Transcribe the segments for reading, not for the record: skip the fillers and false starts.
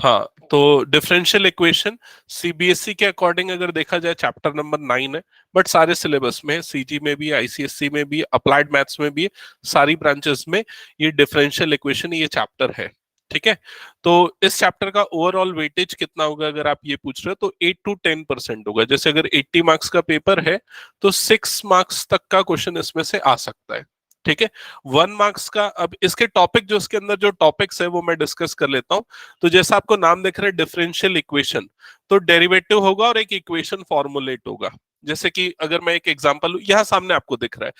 हाँ, तो differential equation CBSE के अकॉर्डिंग अगर देखा जाए चैप्टर नंबर 9 है, बट सारे सिलेबस में, सीजी में भी, आईसीएसई में भी, अप्लाइड मैथ्स में भी, सारी ब्रांचेस में ये डिफरेंशियल इक्वेशन ये चैप्टर है। ठीक है, तो इस चैप्टर का ओवरऑल वेटेज कितना होगा अगर आप ये पूछ रहे हो, तो 8 to 10% होगा। जैसे अगर 80 मार्क्स का पेपर है तो 6 मार्क्स तक का क्वेश्चन इसमें से आ सकता है। ठीक है, 1 मार्क्स का। अब इसके टॉपिक जो इसके अंदर जो टॉपिक्स है वो मैं डिस्कस कर लेता हूँ। तो जैसा आपको नाम दिख रहा है डिफरेंशियल इक्वेशन, तो डेरिवेटिव होगा और एक इक्वेशन फॉर्मुलेट होगा। जैसे कि अगर मैं एक एग्जांपल यहां सामने आपको दिख रहा है,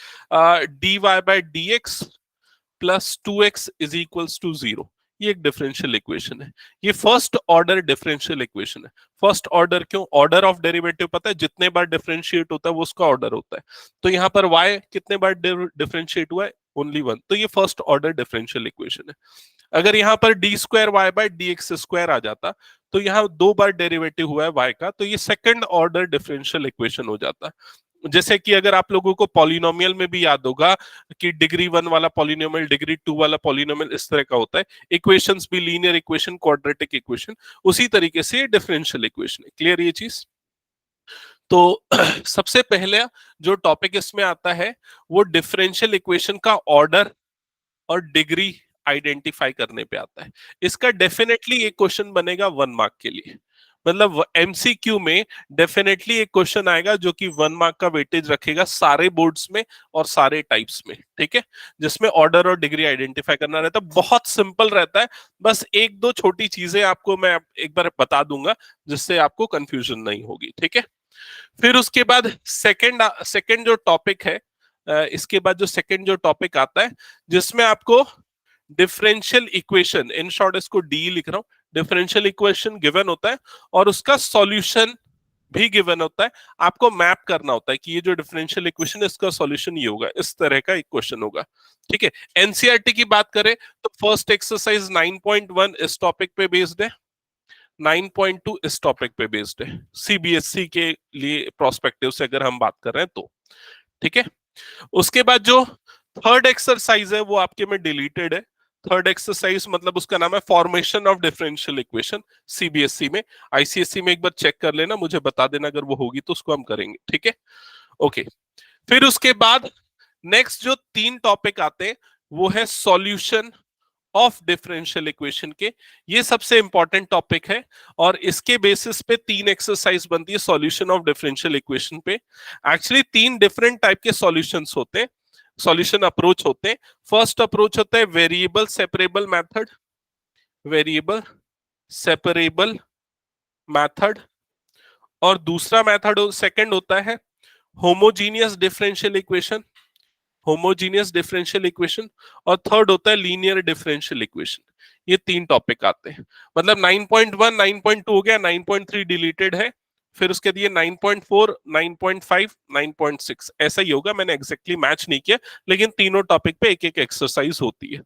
dy by dx plus 2x is equals to 0। ये एक डिफरेंशियल इक्वेशन है, ये फर्स्ट ऑर्डर डिफरेंशियल इक्वेशन है। फर्स्ट ऑर्डर क्यों? ऑर्डर ऑफ डेरिवेटिव पता है, जितने बार डिफरेंशिएट होता है वो उसका ऑर्डर होता है। तो यहाँ पर y कितने बार डिफरेंशिएट हुआ है? ओनली 1। तो ये फर्स्ट ऑर्डर डिफरेंशियल इक्वेशन है। अगर यहाँ पर d square y by d x square आ जाता, तो यहाँ 2 बार डेरिवेटिव हुआ है y का, तो ये सेकंड ऑर्डर डिफरेंशियल इक्वेशन हो जाता। जैसे कि अगर आप लोगों को पॉलिनोमियल में भी याद होगा कि डिग्री 1 वाला पॉलिनोमियल, डिग्री 2 वाला पॉलिनोमियल इस तरह का होता है। इक्वेशंस भी लीनियर इक्वेशन, क्वाड्रेटिक इक्वेशन, उसी तरीके से डिफरेंशियल इक्वेशन है। क्लियर ये चीज? तो सबसे पहले जो टॉपिक इसमें आता है वो डिफरेंशियल इक्वेशन का ऑर्डर और डिग्री आइडेंटिफाई करने पे आता है। इसका डेफिनेटली एक क्वेश्चन बनेगा 1 मार्क के लिए। मतलब एमसीक्यू में डेफिनेटली एक क्वेश्चन आएगा जो कि 1 मार्क का वेटेज रखेगा सारे बोर्ड्स में और सारे टाइप्स में। ठीक है, जिसमें ऑर्डर और डिग्री आइडेंटिफाई करना रहता है। बहुत सिंपल रहता है, बस एक दो छोटी चीजें आपको मैं एक बार बता दूंगा जिससे आपको कंफ्यूजन नहीं होगी। ठीक है, फिर उसके बाद सेकंड जो टॉपिक है, इसके बाद जो सेकंड जो टॉपिक आता है जिसमें आपको डिफरेंशियल इक्वेशन, इन शॉर्ट इसको डी लिख रहा हूं, डिफरेंशियल इक्वेशन गिवन होता है और उसका सॉल्यूशन भी गिवन होता है। आपको मैप करना होता है कि ये जो डिफरेंशियल इक्वेशन है इसका सॉल्यूशन ये होगा, इस तरह का एक क्वेश्चन होगा। ठीक है, एनसीईआरटी की बात करें तो फर्स्ट एक्सरसाइज 9.1 इस टॉपिक पे बेस्ड है, 9.2 इस टॉपिक पे बेस्ड है, सीबीएसई के लिए प्रोस्पेक्टिव से अगर हम बात कर रहे हैं तो। ठीक है, उसके बाद जो थर्ड एक्सरसाइज है वो आपके में डिलीटेड है। थर्ड एक्सरसाइज मतलब उसका नाम है formation of differential equation, CBSE में। आईसीएसई में एक बार चेक कर लेना, मुझे बता देना अगर वो होगी तो उसको हम करेंगे। ठीक है, ओके। फिर उसके बाद नेक्स्ट जो 3 टॉपिक आते हैं वो है सॉल्यूशन ऑफ डिफरेंशियल इक्वेशन के। ये सबसे इंपॉर्टेंट टॉपिक है और इसके बेसिस पे 3 एक्सरसाइज बनती है सॉल्यूशन ऑफ डिफरेंशियल इक्वेशन पे। एक्चुअली 3 डिफरेंट टाइप के सॉल्यूशंस होते हैं, सॉल्यूशन अप्रोच होते हैं। फर्स्ट अप्रोच होता है variable separable method, variable separable method. और दूसरा मेथड सेकंड होता है homogeneous differential equation, homogeneous differential equation. और थर्ड होता है लीनियर डिफरेंशियल इक्वेशन। ये 3 टॉपिक आते हैं। मतलब 9.1 9.2 हो गया, 9.3 डिलीटेड है, फिर उसके दिए 9.4 9.5 9.6 ऐसा ही होगा। मैंने एग्जैक्टली मैच नहीं किया, लेकिन तीनों टॉपिक पे एक एक एक्सरसाइज होती है।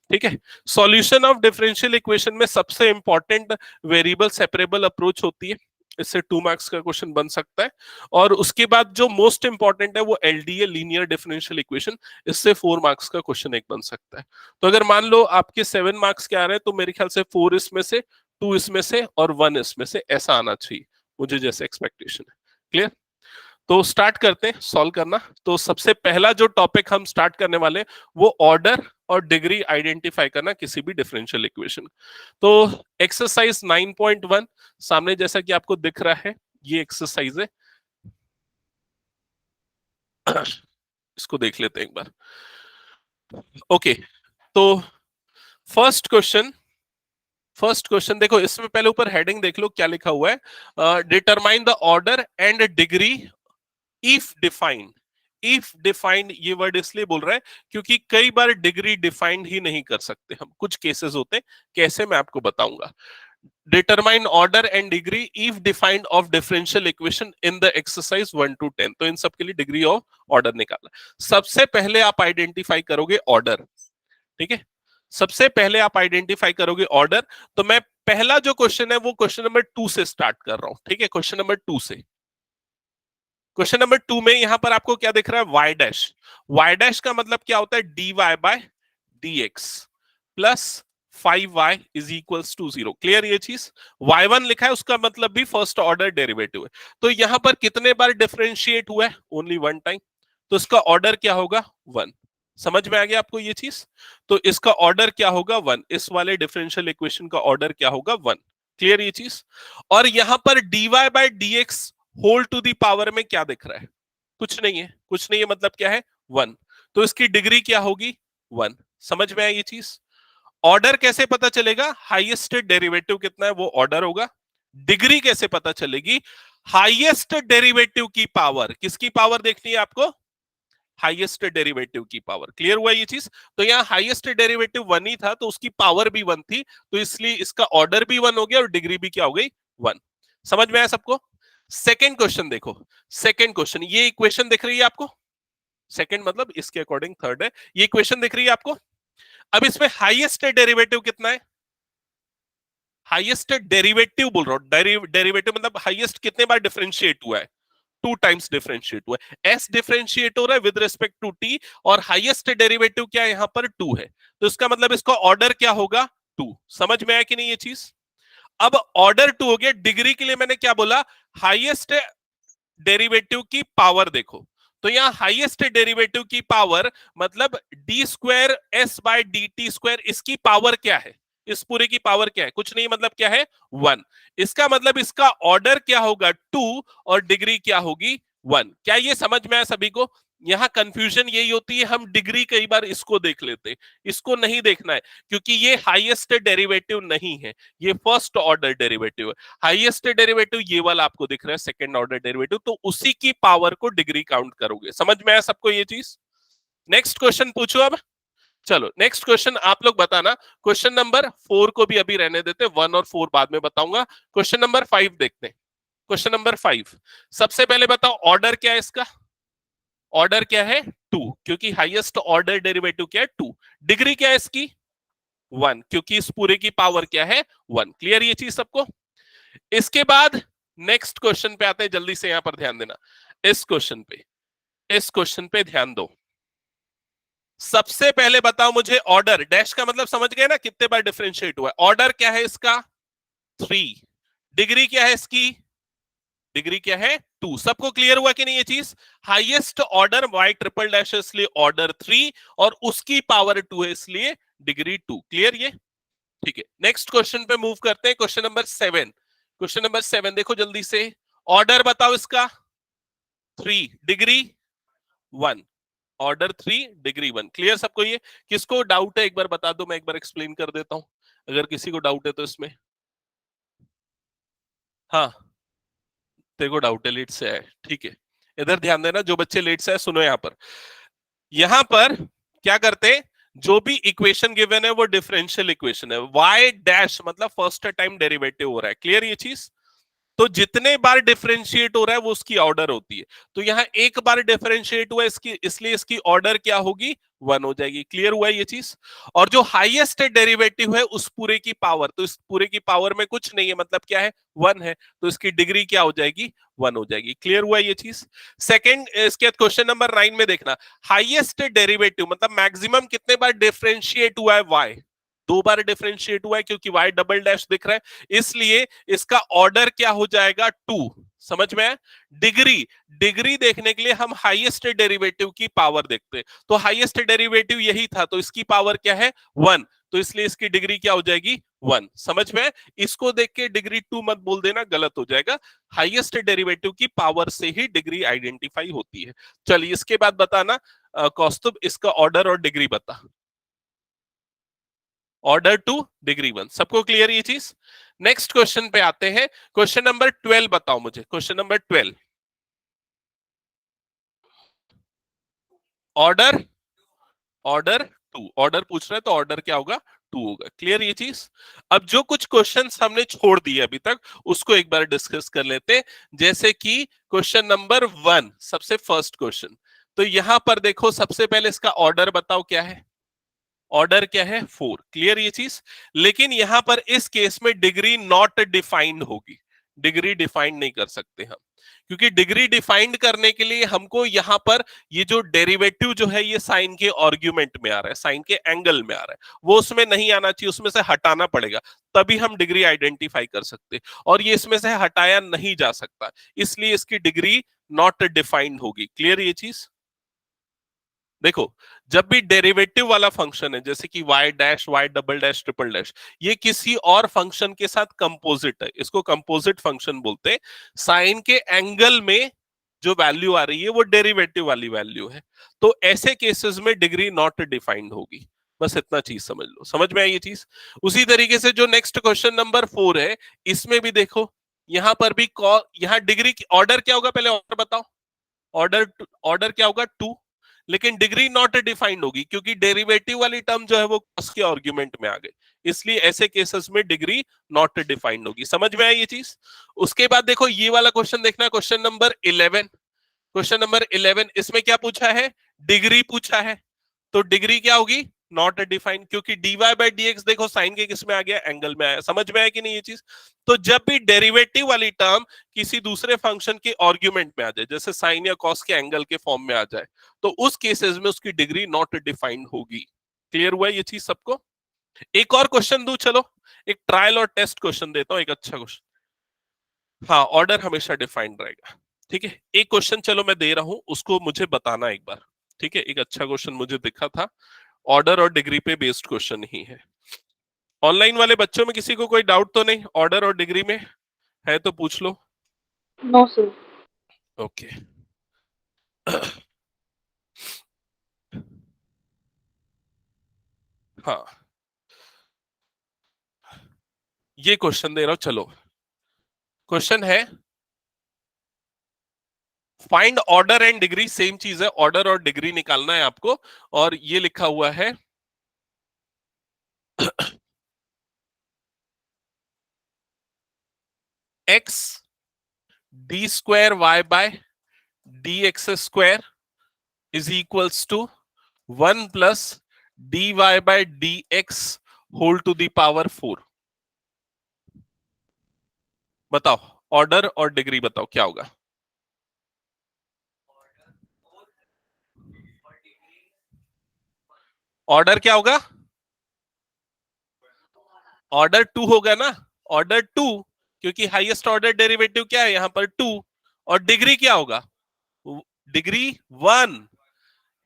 ठीक है, सॉल्यूशन ऑफ डिफरेंशियल इक्वेशन में सबसे इंपॉर्टेंट वेरिएबल सेपरेबल अप्रोच होती है, इससे 2 मार्क्स का क्वेश्चन बन सकता है। और उसके बाद जो मोस्ट इंपॉर्टेंट है वो एलडीए, लीनियर डिफरेंशियल इक्वेशन, इससे 4 मार्क्स का क्वेश्चन एक बन सकता है। तो अगर मान लो आपके 7 मार्क्स के आ रहे हैं तो मेरे ख्याल से 4 इसमें से, 2 इसमें से और 1 इसमें से, ऐसा आना चाहिए मुझे जैसे एक्सपेक्टेशन है। क्लियर? तो स्टार्ट करते हैं सॉल्व करना। तो सबसे पहला जो टॉपिक हम स्टार्ट करने वाले हैं वो ऑर्डर और डिग्री आइडेंटिफाई करना किसी भी डिफरेंशियल इक्वेशन। तो एक्सरसाइज 9.1 सामने जैसा कि आपको दिख रहा है, ये एक्सरसाइज है। इसको देख लेते हैं एक बार। ओके, तो फर्स्ट क्वेश्चन देखो, इसमें पहले ऊपर हेडिंग देख लो क्या लिखा हुआ है, determine the order and degree if defined. If defined ये वर्ड इसलिए बोल रहा है क्योंकि कई बार डिग्री डिफाइंड ही नहीं कर सकते हम, कुछ केसेस होते हैं। कैसे, मैं आपको बताऊंगा। Determine order and degree if defined of differential equation in the exercise 1 to 10। तो इन सब के लिए डिग्री ऑफ ऑर्डर निकालना। सबसे पहले आप आइडेंटिफाई करोगे ऑर्डर। ठीक है, सबसे पहले आप आइडेंटिफाई करोगे ऑर्डर। तो मैं पहला जो क्वेश्चन है वो क्वेश्चन नंबर 2 से स्टार्ट कर रहा हूं। ठीक है, क्वेश्चन नंबर 2 से। क्वेश्चन नंबर 2 में यहां पर आपको क्या दिख रहा है? Y dash. वाई डैश का मतलब क्या होता है? dy by dx plus 5y is equals to 0। Clear ये चीज? y1 लिखा है उसका मतलब भी फर्स्ट ऑर्डर डेरिवेटिव है। तो यहां पर कितने बार डिफरेंशिएट हुआ है? Only one time. तो इसका ऑर्डर क्या होगा? 1। समझ में आ गया आपको ये चीज? तो इसका ऑर्डर क्या होगा? 1। इस वाले डिफरेंशियल इक्वेशन का ऑर्डर क्या होगा? 1। क्लियर ये चीज? और यहां पर dy by dx whole to the power में क्या दिख रहा है? कुछ नहीं है। कुछ नहीं है मतलब क्या है? 1। तो इसकी डिग्री क्या होगी? 1। समझ में आया ये चीज? ऑर्डर कैसे पता चलेगा? हाईएस्ट डेरिवेटिव कितना है वो ऑर्डर होगा। डिग्री कैसे पता चलेगी? हाईएस्ट डेरिवेटिव की पावर। किसकी पावर देखनी है आपको? हाईएस्ट डेरिवेटिव की पावर। क्लियर हुआ ये चीज? तो यहाँ हाईएस्ट डेरिवेटिव 1 ही था तो उसकी पावर भी 1 थी, तो इसलिए इसका ऑर्डर भी 1 हो गया और डिग्री भी क्या हो गई? 1। समझ में आया सबको? सेकेंड क्वेश्चन देखो। सेकेंड क्वेश्चन, ये इक्वेशन दिख रही है आपको? सेकेंड मतलब इसके अकॉर्डिंग थर्ड है। ये इक्वेशन दिख रही है आपको? अब इसमें हाईएस्ट डेरिवेटिव कितना है? हाईएस्ट डेरिवेटिव बोल रहा हूं। डेरिवेटिव मतलब हाईएस्ट कितने बार डिफरेंशिएट हुआ है? 2 टाइम्स डिफरेंशिएट हुआ है। एस डिफरेंशिएट हो रहा है विद रिस्पेक्ट टू टी, और हाईएस्ट डेरिवेटिव क्या है? यहां पर 2 है। तो इसका मतलब इसका ऑर्डर क्या होगा? 2। समझ में आया कि नहीं ये चीज? अब ऑर्डर 2 हो गया। डिग्री के लिए मैंने क्या बोला? हाईएस्ट डेरिवेटिव की पावर देखो। तो यहां हाईएस्ट डेरिवेटिव की पावर मतलब d square s by d t square, इसकी पावर क्या है? इस पूरे की पावर क्या है? कुछ नहीं, मतलब क्या है? 1। इसका मतलब इसका ऑर्डर क्या होगा? 2, और डिग्री क्या होगी? 1। क्या ये समझ में आया सभी को? यहां कंफ्यूजन यही होती है, हम डिग्री कई बार इसको देख लेते, इसको नहीं देखना है, क्योंकि ये हाईएस्ट डेरिवेटिव नहीं है, ये फर्स्ट ऑर्डर डेरिवेटिव है। हाईएस्ट डेरिवेटिव ये वाला आपको दिख रहा है, सेकंड ऑर्डर डेरिवेटिव, तो उसी की पावर को डिग्री काउंट करोगे। समझ में आया सबको ये चीज? नेक्स्ट क्वेश्चन पूछो अब। चलो नेक्स्ट क्वेश्चन आप लोग बताना। क्वेश्चन नंबर 4 को भी अभी रहने देते, 1 और 4 बाद में बताऊंगा। क्वेश्चन नंबर 5 देखते हैं। क्वेश्चन नंबर 5, सबसे पहले बताओ ऑर्डर क्या है इसका? ऑर्डर क्या है? 2, क्योंकि हाईएस्ट ऑर्डर डेरिवेटिव क्या है? 2। डिग्री क्या है इसकी? 1, क्योंकि इस पूरे की पावर क्या है? 1। क्लियर ये चीज सबको? इसके बाद नेक्स्ट क्वेश्चन पे आते हैं, जल्दी से यहां पर ध्यान देना। इस क्वेश्चन पे ध्यान दो। सबसे पहले बताओ मुझे ऑर्डर, डैश का मतलब समझ गए ना, कितने बार डिफरेंशिएट हुआ है? ऑर्डर क्या है इसका? 3। डिग्री क्या है इसकी? डिग्री क्या है? 2। सबको क्लियर हुआ कि नहीं ये चीज? Highest order y triple dash है इसलिए ऑर्डर 3, और उसकी पावर 2 है इसलिए डिग्री 2। क्लियर ये? ठीक है, नेक्स्ट क्वेश्चन पे मूव करते हैं। Question number 7। क्वेश्चन नंबर 7 देखो जल्दी से। ऑर्डर बताओ इसका? 3। डिग्री 1। Order 3, degree 1। क्लियर सबको ये? किसको डाउट है एक बार बता दो, मैं एक बार एक्सप्लेन कर देता हूं अगर किसी को डाउट है तो इसमें। हाँ, तेरे को डाउट है, लेट से आए, ठीक है। इधर ध्यान देना, जो बच्चे लेट से आए सुनो। यहां पर क्या करते हैं? जो भी इक्वेशन गिवन है वो डिफरेंशियल इक्वेशन है। y डैश मतलब फर्स्ट टाइम डेरिवेटिव हो रहा है। क्लियर ये चीज? तो जितने बार डिफरेंशिएट हो रहा है वो उसकी ऑर्डर होती है। तो यहां एक बार डिफरेंशिएट हुआ इसकी, इसलिए इसकी ऑर्डर क्या होगी? 1 हो जाएगी। क्लियर हुआ ये चीज? और जो हाईएस्ट डेरिवेटिव है उस पूरे की पावर, तो इस पूरे की पावर में कुछ नहीं है मतलब क्या है? 1 है, तो इसकी डिग्री क्या हो जाएगी? 1 हो जाएगी। क्लियर हुआ ये चीज? सेकंड, इसके बाद क्वेश्चन नंबर 9 में देखना। हाईएस्ट डेरिवेटिव मतलब मैक्सिमम कितने बार डिफरेंशिएट हुआ है? y 2 बार डिफरेंशिएट हुआ है, क्योंकि y डबल डैश दिख रहा है, इसलिए इसका ऑर्डर क्या हो जाएगा? 2। समझ में है? डिग्री, डिग्री देखने के लिए हम हाईएस्ट डेरिवेटिव की पावर देखते हैं, तो हाईएस्ट डेरिवेटिव यही था, तो इसकी पावर क्या है? 1। तो इसलिए इसकी डिग्री क्या हो जाएगी? 1। समझ में? इसको देख के डिग्री 2 मत बोल देना, गलत हो जाएगा। हाईएस्ट डेरिवेटिव की पावर से ही डिग्री आइडेंटिफाई होती है। चलिए इसके बाद बताना कौस्तुभ, इसका ऑर्डर और डिग्री बता। Order 2, degree 1। सबको क्लियर ये चीज? नेक्स्ट क्वेश्चन पे आते हैं। क्वेश्चन नंबर 12 बताओ मुझे। Question number 12, order order 2। Order पूछ रहा है तो ऑर्डर क्या होगा? 2 होगा। क्लियर ये चीज? अब जो कुछ क्वेश्चंस हमने छोड़ दिए अभी तक उसको एक बार डिस्कस कर लेते हैं। जैसे कि क्वेश्चन नंबर 1, सबसे फर्स्ट क्वेश्चन। तो यहां पर देखो, सबसे पहले इसका ऑर्डर बताओ क्या है? ऑर्डर क्या है? 4। क्लियर ये चीज? लेकिन यहां पर इस केस में डिग्री नॉट डिफाइंड होगी। डिग्री डिफाइन नहीं कर सकते हम, क्योंकि डिग्री डिफाइंड करने के लिए हमको यहां पर ये जो डेरिवेटिव जो है ये साइन के आर्ग्यूमेंट में आ रहा है, साइन के एंगल में आ रहा है, वो उसमें नहीं आना चाहिए, उसमें से हटाना पड़ेगा, तभी हम डिग्री आइडेंटिफाई कर सकते, और ये इसमें से हटाया नहीं जा सकता, इसलिए इसकी डिग्री नॉट डिफाइंड होगी। क्लियर ये चीज? देखो, जब भी डेरिवेटिव वाला फंक्शन है, जैसे कि y dash, y double dash, triple dash, ये किसी और फंक्शन के साथ कंपोजिट है, इसको कंपोजिट फंक्शन बोलते हैं। साइन के एंगल में जो वैल्यू आ रही है वो डेरिवेटिव वाली वैल्यू है, तो ऐसे केसेस में डिग्री नॉट डिफाइंड होगी। बस इतना चीज समझ लो, समझ में आई ये चीज? उसी तरीके से जो नेक्स्ट क्वेश्चन नंबर 4 है, इसमें भी देखो, यहां पर भी यहां डिग्री की ऑर्डर क्या होगा, पहले ऑर्डर बताओ। ऑर्डर ऑर्डर क्या होगा? 2। लेकिन डिग्री नॉट डिफाइंड होगी, क्योंकि डेरिवेटिव वाली टर्म जो है वो कॉस के आर्गुमेंट में आ गई, इसलिए ऐसे केसेस में डिग्री नॉट डिफाइंड होगी। समझ में आई ये चीज? उसके बाद देखो ये वाला क्वेश्चन देखना, क्वेश्चन नंबर 11। क्वेश्चन नंबर 11, इसमें क्या पूछा है? डिग्री पूछा है, तो डिग्री क्या होगी? नॉट डिफाइंड, क्योंकि dy बाई dx देखो साइन के किस में आ गया? एंगल में आया। समझ में आया कि नहीं ये चीज? तो जब भी डेरिवेटिव वाली टर्म किसी दूसरे फंक्शन के आर्ग्यूमेंट में आ जाए, जैसे साइन या कॉस के एंगल के फॉर्म में आ जाए, तो उस केसेस में उसकी डिग्री नॉट डिफाइंड होगी। क्लियर हुआ ये चीज सबको? एक और क्वेश्चन दू, चलो एक ट्रायल और टेस्ट क्वेश्चन देता हूं, एक अच्छा क्वेश्चन। हाँ, ऑर्डर हमेशा डिफाइंड रहेगा। ठीक है, एक क्वेश्चन चलो मैं दे रहा हूं, उसको मुझे बताना एक बार। ठीक है, एक अच्छा क्वेश्चन मुझे दिखा था, ऑर्डर और डिग्री पे बेस्ड क्वेश्चन ही है। ऑनलाइन वाले बच्चों में किसी को कोई डाउट तो नहीं ऑर्डर और डिग्री में? है तो पूछ लो। No sir. ओके। हाँ, ये क्वेश्चन दे रहा हूं, चलो। क्वेश्चन है, find order and degree, same चीज है, ऑर्डर और डिग्री निकालना है आपको, और ये लिखा हुआ है x d square y by d x square is equals to 1 + dy by d x whole to the power 4। बताओ, ऑर्डर और डिग्री बताओ क्या होगा? ऑर्डर क्या होगा? ऑर्डर 2 होगा ना, ऑर्डर 2, क्योंकि हाईएस्ट ऑर्डर डेरिवेटिव क्या है यहां पर? 2। और डिग्री क्या होगा? डिग्री 1।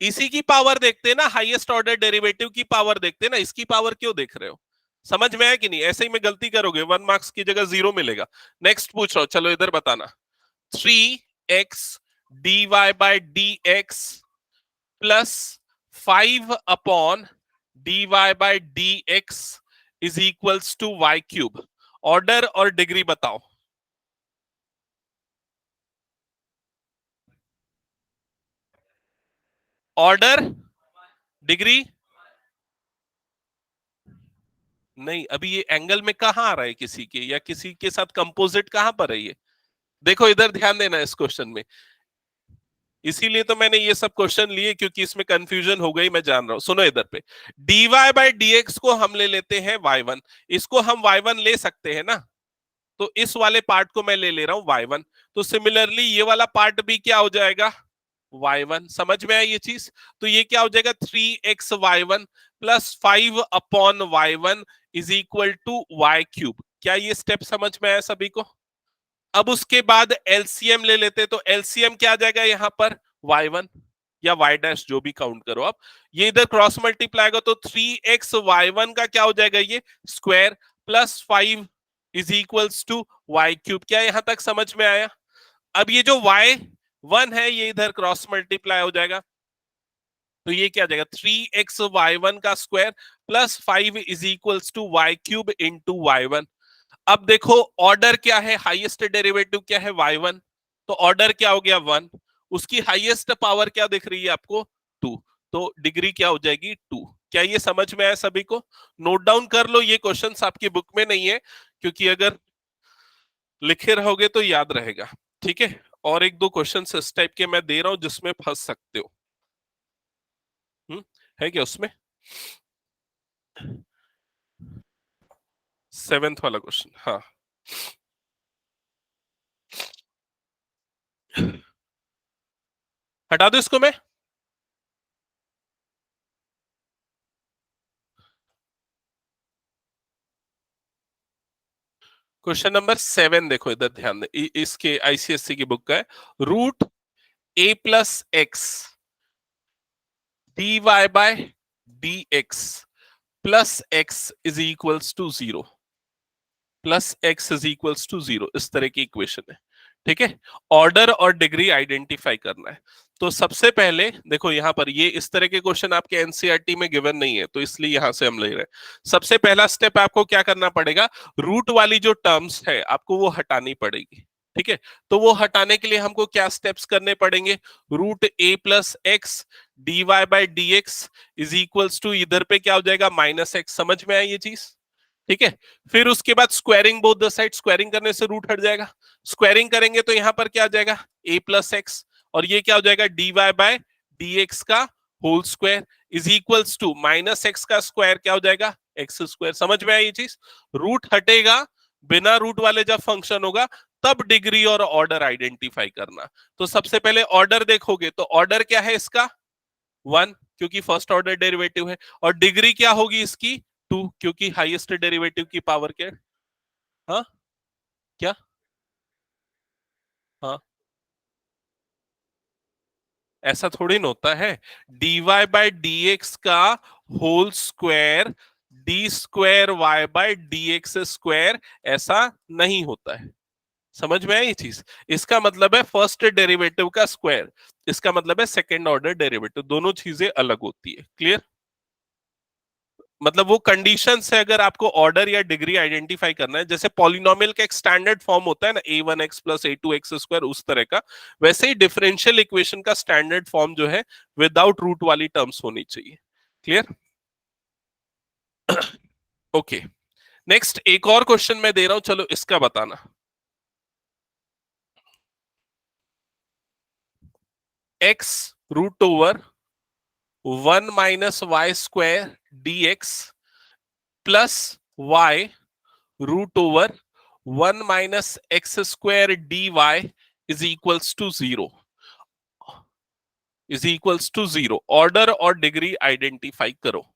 इसी की पावर देखते हैं ना, हाईएस्ट ऑर्डर डेरिवेटिव की पावर देखते हैं ना, इसकी पावर क्यों देख रहे हो? समझ में आया कि नहीं? ऐसे ही में गलती करोगे 1 मार्क्स की जगह 0 मिलेगा। नेक्स्ट पूछ रहा हूं, चलो इधर बताना। 3x dy by dx plus 5/dy by dx is equals to y³। Order और डिग्री बताओ। ऑर्डर, डिग्री नहीं, अभी ये एंगल में कहां आ रहा है किसी के, या किसी के साथ कंपोजिट कहां पर है ये? देखो इधर ध्यान देना इस क्वेश्चन में, इसीलिए तो मैंने ये सब क्वेश्चन लिए, क्योंकि इसमें कंफ्यूजन हो गई, मैं जान रहा हूं। सुनो इधर पे, dy बाय dx को हम ले लेते हैं y1, इसको हम y1 ले सकते हैं ना, तो इस वाले पार्ट को मैं ले ले रहा हूं y1, तो सिमिलरली ये वाला पार्ट भी क्या हो जाएगा? y1। समझ में आया ये चीज? तो ये क्या हो जाएगा? 3x y1 plus 5/y1 is equal to y³। क्या ये स्टेप समझ में आया सभी को? अब उसके बाद एलसीएम ले लेते, तो एलसीएम क्या आ जाएगा यहां पर? y1 या y डैश, जो भी काउंट करो आप, ये इधर क्रॉस मल्टीप्लाई होगा, तो 3x y1 का क्या हो जाएगा? ये square plus 5 is equals to y³। क्या यहां तक समझ में आया? अब ये जो y1 है ये इधर क्रॉस मल्टीप्लाई हो जाएगा, तो ये क्या आ जाएगा? 3x y1 का square plus 5 is equals to y³ into y1। अब देखो ऑर्डर क्या है, हाईएस्ट डेरिवेटिव क्या है? y1, तो ऑर्डर क्या हो गया? 1। उसकी हाईएस्ट पावर क्या दिख रही है आपको? 2, तो डिग्री क्या हो जाएगी? 2। क्या ये समझ में आया सभी को? नोट डाउन कर लो, ये क्वेश्चंस आपकी बुक में नहीं है, क्योंकि अगर लिखे रहोगे तो याद रहेगा। ठीक है, और एक दो क्वेश्चन इस टाइप के मैं दे रहा हूं जिसमें फंस सकते हो। है क्या उसमें? 7th वाला क्वेश्चन, हाँ। हटा दो इसको मैं। क्वेश्चन नंबर 7 देखो, इधर ध्यान दे, इसके आईसीएससी की बुक का है। Root a plus x d y by d x plus x is equals to zero, plus x is equals to zero, इस तरह की इक्वेशन है। ठीक है, ऑर्डर और डिग्री आइडेंटिफाई करना है। तो सबसे पहले देखो, यहां पर ये इस तरह के क्वेश्चन आपके एनसीईआरटी में गिवन नहीं है, तो इसलिए यहां से हम ले रहे हैं। सबसे पहला स्टेप आपको क्या करना पड़ेगा, रूट वाली जो टर्म्स है आपको वो हटानी पड़ेगी। ठीक है, तो वो हटाने के लिए हमको क्या स्टेप्स करने पड़ेंगे, root a plus x d y by d x is equals to, इधर पे क्या हो जाएगा, माइनस एक्स। समझ में आया ये चीज? ठीक है, फिर उसके बाद squaring both the side, squaring करने से रूट हट जाएगा। स्क्वायरिंग करेंगे तो यहां पर क्या आ जाएगा, ए प्लस एक्स, और ये क्या हो जाएगा, d y by d x का whole square is equals to minus x का स्क्वायर क्या हो जाएगा, एक्स स्क्वायर। समझ में आई ये चीज? रूट हटेगा, बिना रूट वाले जब फंक्शन होगा तब डिग्री और ऑर्डर आइडेंटिफाई करना। तो सबसे पहले ऑर्डर देखोगे तो ऑर्डर क्या है इसका, 1, क्योंकि फर्स्ट ऑर्डर डेरिवेटिव है, और डिग्री क्या होगी इसकी, 2, क्योंकि हाईएस्ट डेरिवेटिव की पावर क्या है? हाँ, क्या? हाँ, ऐसा थोड़ी ना होता है। D y by d x का whole square d square y by d x square, ऐसा नहीं होता है। समझ में आई ये चीज? इसका मतलब है फर्स्ट डेरिवेटिव का स्क्वायर, इसका मतलब है सेकेंड ऑर्डर डेरिवेटिव, दोनों चीजें अलग होती है। क्लियर? मतलब वो कंडीशन से अगर आपको ऑर्डर या डिग्री आइडेंटिफाई करना है, जैसे पॉलिनोमियल का एक स्टैंडर्ड फॉर्म होता है ना, a1x प्लस a2x स्क्वायर, उस तरह का, वैसे ही डिफरेंशियल इक्वेशन का स्टैंडर्ड फॉर्म जो है विदाउट रूट वाली टर्म्स होनी चाहिए। क्लियर? ओके, नेक्स्ट एक और क्वेश्चन मैं दे रहा हूं, चलो इसका बताना। x root over 1 - y² dx plus y root over 1 - x² dy is equals to zero, is equals to zero. Order और डिग्री आइडेंटिफाई करो।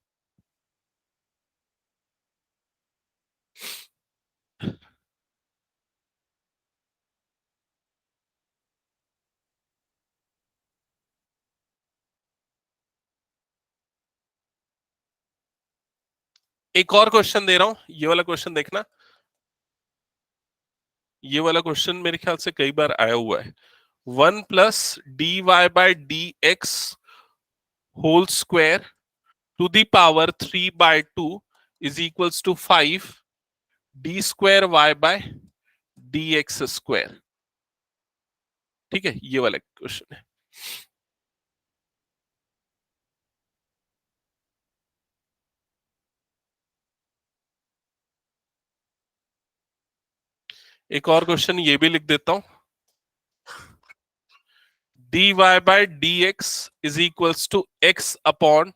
एक और क्वेश्चन दे रहा हूं, ये वाला क्वेश्चन देखना। ये वाला क्वेश्चन मेरे ख्याल से कई बार आया हुआ है। 1 + dy/dx whole square to the power 3/2 is equals to 5 d²y/dx²। ठीक है, ये वाला क्वेश्चन है। एक और क्वेश्चन ये भी लिख देता हूं, dy/dx is equals to x upon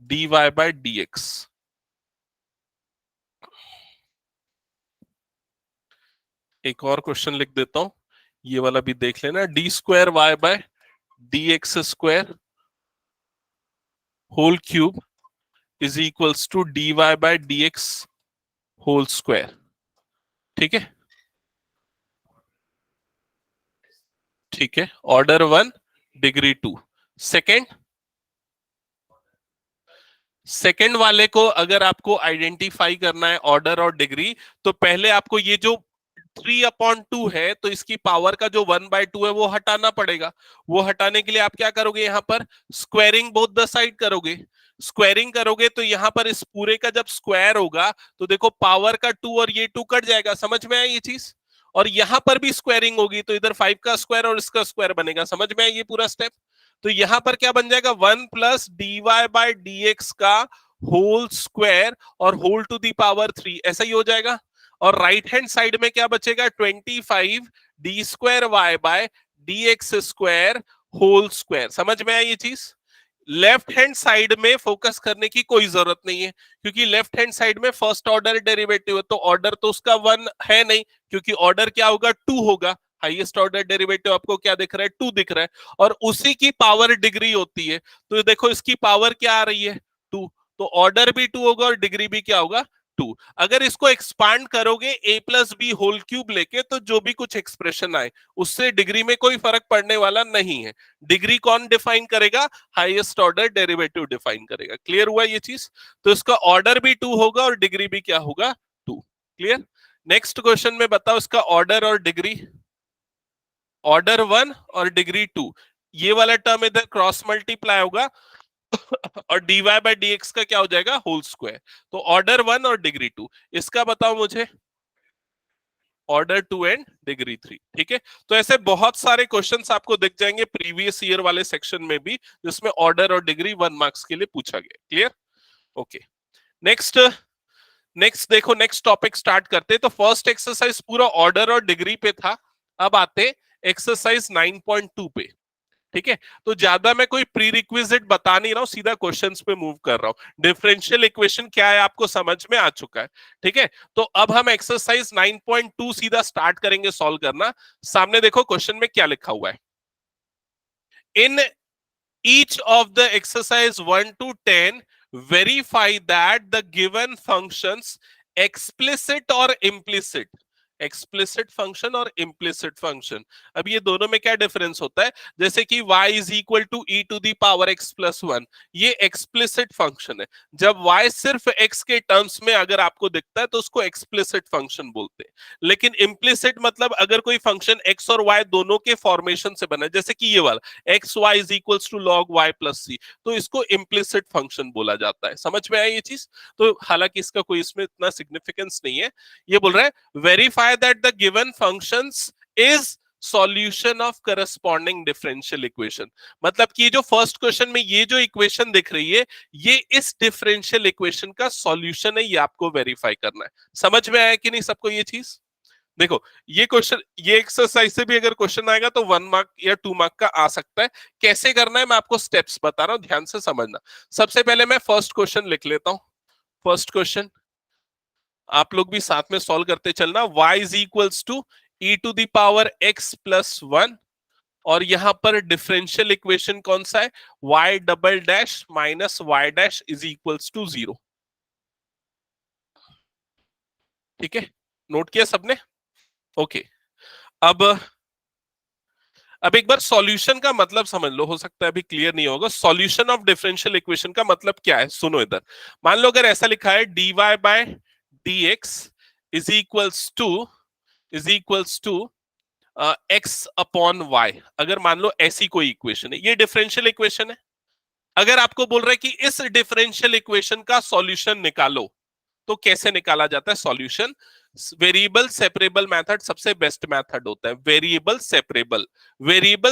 dy/dx। एक और क्वेश्चन लिख देता हूं, ये वाला भी देख लेना, d²y/dx² whole cube is equals to dy/dx whole square. ठीक है, ठीक है, ऑर्डर 1 डिग्री 2। सेकेंड, सेकेंड वाले को अगर आपको आइडेंटिफाई करना है ऑर्डर और डिग्री, तो पहले आपको ये जो 3/2 है, तो इसकी पावर का जो 1/2 है वो हटाना पड़ेगा। वो हटाने के लिए आप क्या करोगे, यहां पर स्क्वायरिंग बोथ द साइड करोगे। स्क्वायरिंग करोगे तो यहां पर इस पूरे का जब स्क्वायर होगा तो देखो पावर का 2 और ये 2 कट जाएगा। समझ में आई ये चीज? और यहां पर भी स्क्वायरिंग होगी तो इधर 5 का स्क्वायर और इसका स्क्वायर बनेगा। समझ में आई ये पूरा स्टेप? तो यहां पर क्या बन जाएगा, 1 + dy/dx का होल स्क्वायर और होल टू दी पावर 3, ऐसा ही हो जाएगा। और राइट हैंड साइड में क्या बचेगा, 25 d²y/dx² होल स्क्वायर। समझ में आई ये चीज? लेफ्ट हैंड साइड में फोकस करने की कोई जरूरत नहीं है, क्योंकि लेफ्ट हैंड साइड में फर्स्ट ऑर्डर डेरिवेटिव है, तो ऑर्डर तो उसका 1 है नहीं, क्योंकि ऑर्डर क्या होगा, 2 होगा। हाईएस्ट ऑर्डर डेरिवेटिव आपको क्या दिख रहा है, 2 दिख रहा है, और उसी की पावर डिग्री होती है, तो देखो इसकी पावर क्या आ रही है, 2, तो ऑर्डर भी 2 होगा और डिग्री भी क्या होगा, 2। अगर इसको एक्सपांड करोगे a plus b whole cube लेके, तो जो भी कुछ एक्सप्रेशन आए उससे डिग्री में कोई फर्क पड़ने वाला नहीं है। डिग्री कौन डिफाइन करेगा, हाईएस्ट ऑर्डर डेरिवेटिव डिफाइन करेगा। क्लियर हुआ ये चीज? तो इसका ऑर्डर भी 2 होगा और डिग्री भी क्या होगा, 2। क्लियर? नेक्स्ट क्वेश्चन में बताओ इसका ऑर्डर और डिग्री। ऑर्डर 1 और डिग्री 2, ये वाला टर्म इधर क्रॉस मल्टीप्लाई होगा और dy बाय dx का क्या हो जाएगा, होल स्क्वायर। तो ऑर्डर 1 और डिग्री 2, इसका बताओ मुझे, ऑर्डर 2 एंड डिग्री 3। ठीक है, तो ऐसे बहुत सारे क्वेश्चंस आपको दिख जाएंगे प्रीवियस ईयर वाले सेक्शन में भी, जिसमें ऑर्डर और डिग्री 1 मार्क्स के लिए पूछा गया। क्लियर? ओके, नेक्स्ट देखो, नेक्स्ट टॉपिक स्टार्ट करते। तो फर्स्ट एक्सरसाइज पूरा ऑर्डर और डिग्री पे था, अब आते एक्सरसाइज 9.2 पे। ठीक है, तो ज्यादा मैं कोई प्री रिक्विजिट बता नहीं रहा हूं, सीधा क्वेश्चंस पे मूव कर रहा हूं। डिफरेंशियल इक्वेशन क्या है आपको समझ में आ चुका है। ठीक है, तो अब हम एक्सरसाइज 9.2 सीधा स्टार्ट करेंगे सॉल्व करना। सामने देखो क्वेश्चन में क्या लिखा हुआ है। इन each of the exercise 1 to 10 verify that the given functions explicit or implicit, explicit function और इम्प्लिसिट फंक्शन। अब ये दोनों में क्या डिफरेंस होता है, जैसे कि y is equal to e to the power x plus 1, ये एक्सप्लिसिट फंक्शन है। जब y सिर्फ x के टर्म्स में अगर आपको दिखता है तो उसको एक्सप्लिसिट फंक्शन बोलते हैं। लेकिन इम्प्लिसिट मतलब अगर कोई फंक्शन x और y दोनों के फॉर्मेशन से बना है, जैसे कि ये वाला x y is equals to log y plus c, तो इसको इम्प्लिसिट फंक्शन बोला जाता है। समझ में आया ये चीज? तो हालांकि इसका कोई इसमें इतना सिग्निफिकेंस नहीं है। ये बोल रहा है verify that the given functions is solution of corresponding differential equation. मतलब कि जो फर्स्ट क्वेश्चन में ये जो इक्वेशन दिख रही है, ये इस डिफरेंशियल इक्वेशन का सॉल्यूशन है, ये आपको वेरीफाई करना है। समझ में आया कि नहीं सबको ये चीज? देखो, ये क्वेश्चन, ये एक्सरसाइज से भी अगर क्वेश्चन आएगा तो 1 मार्क या 2 मार्क का आ सकता है। कैसे करना है मैं आपको स्टेप्स बता रहा हूं, ध्यान से समझना। सबसे पहले मैं फर्स्ट क्वेश्चन लिख लेता हूं। फर्स्ट क्वेश्चन आप लोग भी साथ में सॉल्व करते चलना। y is equals to e to the power x plus 1, और यहां पर डिफरेंशियल इक्वेशन कौन सा है, y double dash minus y dash is equals to 0। ठीक है, नोट किया सबने? ओके, अब एक बार सॉल्यूशन का मतलब समझ लो, हो सकता है अभी क्लियर नहीं होगा। सॉल्यूशन ऑफ डिफरेंशियल इक्वेशन का मतलब क्या है, सुनो इधर। मान लो अगर ऐसा लिखा है dy by dx is equals to x upon y, अगर मान लो ऐसी कोई इक्वेशन है, ये डिफरेंशियल इक्वेशन है। अगर आपको बोल रहा है कि इस डिफरेंशियल इक्वेशन का सॉल्यूशन निकालो, तो कैसे निकाला जाता है सॉल्यूशन? वेरिएबल सेपरेबल मेथड सबसे बेस्ट मेथड होता है। वेरिएबल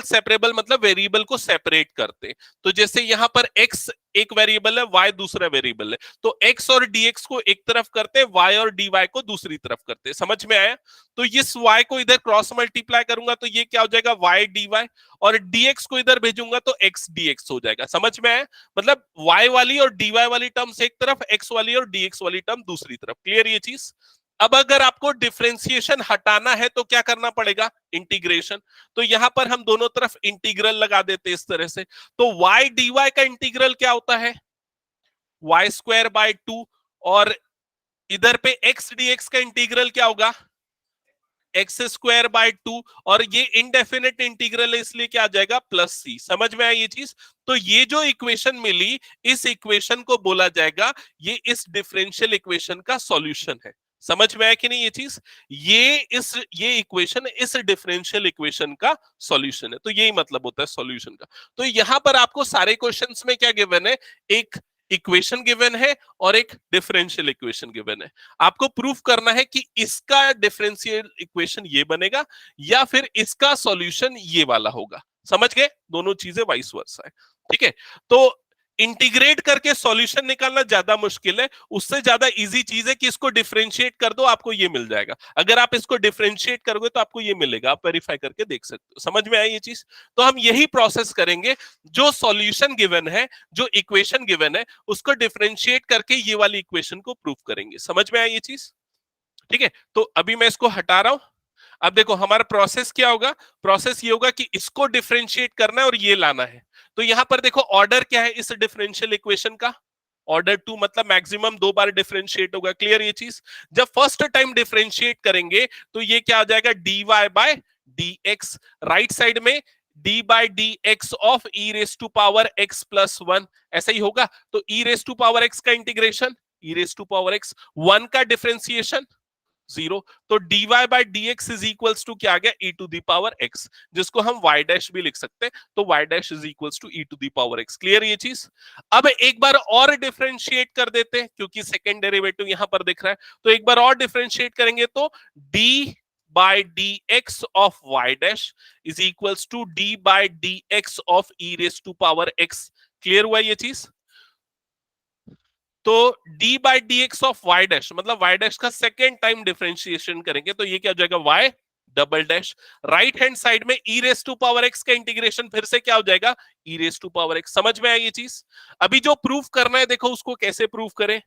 सेपरेबल मतलब वेरिएबल को सेपरेट करते। तो जैसे यहां पर x एक वेरिएबल है, y दूसरा वेरिएबल है, तो x और dx को एक तरफ करते हैं, y और dy को दूसरी तरफ करते हैं। समझ में आया? तो इस y को इधर क्रॉस मल्टीप्लाई करूंगा तो ये क्या हो जाएगा, y dy, और dx को इधर भेजूंगा तो x dx हो जाएगा। समझ में आया? मतलब y वाली और dy वाली टर्म्स एक तरफ, x वाली और dx वाली टर्म दूसरी तरफ। क्लियर ये चीज? अब अगर आपको डिफरेंशिएशन हटाना है तो क्या करना पड़ेगा, इंटीग्रेशन। तो यहां पर हम दोनों तरफ इंटीग्रल लगा देते इस तरह से। तो y dy का इंटीग्रल क्या होता है, वाई स्क्वायर बाय 2, और इधर पे x dx का इंटीग्रल क्या होगा, एक्स स्क्वायर बाय 2, और ये इनडेफिनेट इंटीग्रल है इसलिए क्या आ जाएगा, प्लस सी। समझ में आया ये चीज? तो ये जो इक्वेशन मिली, इस इक्वेशन को बोला जाएगा ये इस डिफरेंशियल इक्वेशन का सॉल्यूशन है। समझ में आया कि नहीं ये चीज? ये इक्वेशन इस डिफरेंशियल इक्वेशन का सॉल्यूशन है। तो यही मतलब होता है सॉल्यूशन का। तो यहां पर आपको सारे क्वेश्चंस में क्या गिवन है, एक इक्वेशन गिवन है और एक डिफरेंशियल इक्वेशन गिवन है। आपको प्रूफ करना है कि इसका डिफरेंशियल इक्वेशन ये बनेगा या फिर इसका सॉल्यूशन ये वाला होगा। समझ गए? दोनों चीजें वाइस वर्सा है। ठीक है, तो इंटीग्रेट करके सॉल्यूशन निकालना ज्यादा मुश्किल है, उससे ज्यादा इजी चीज है कि इसको डिफरेंशिएट कर दो, आपको ये मिल जाएगा। अगर आप इसको डिफरेंशिएट करोगे तो आपको ये मिलेगा, आप वेरीफाई करके देख सकते हो। समझ में आई ये चीज? तो हम यही प्रोसेस करेंगे, जो सॉल्यूशन गिवन है, जो इक्वेशन गिवन है, उसको डिफरेंशिएट करके ये वाली इक्वेशन को प्रूव करेंगे। समझ में आई ये चीज? ठीक है, तो अभी मैं इसको हटा रहा हूं। अब देखो हमारा प्रोसेस क्या होगा, प्रोसेस ये होगा कि इसको डिफरेंशिएट करना है और ये लाना है। तो यहां पर देखो ऑर्डर क्या है इस डिफरेंशियल इक्वेशन का, ऑर्डर 2 मतलब मैक्सिमम 2 बार डिफरेंशिएट होगा। क्लियर ये चीज? जब फर्स्ट टाइम डिफरेंशिएट करेंगे तो ये क्या आ जाएगा, dy by dx, right side में d by dx of e raise to power x plus 1, ऐसा ही होगा। तो e raise to power x का integration, e raise to power x, 1 का डिफरेंशिएशन 0, तो dy by dx is equals to क्या आ गया, e to the power x, जिसको हम y डैश भी लिख सकते हैं। तो y dash is equals to e to the power x। Clear ये चीज? अब एक बार और डिफरेंशिएट कर देते हैं क्योंकि सेकंड डेरिवेटिव यहां पर दिख रहा है, तो एक बार और डिफरेंशिएट करेंगे तो d by dx of y dash is equals to d by dx of e raise to power x। Clear हुआ ये चीज? तो d by d x of y dash मतलब वाई डैश का सेकेंड टाइम डिफरेंशिएशन करेंगे तो ये क्या हो जाएगा, y double dash, right hand side में e raise to power x का इंटीग्रेशन फिर से क्या हो जाएगा, e raise to power x. समझ में आई ये चीज? अभी जो प्रूफ करना है देखो उसको कैसे प्रूफ करें।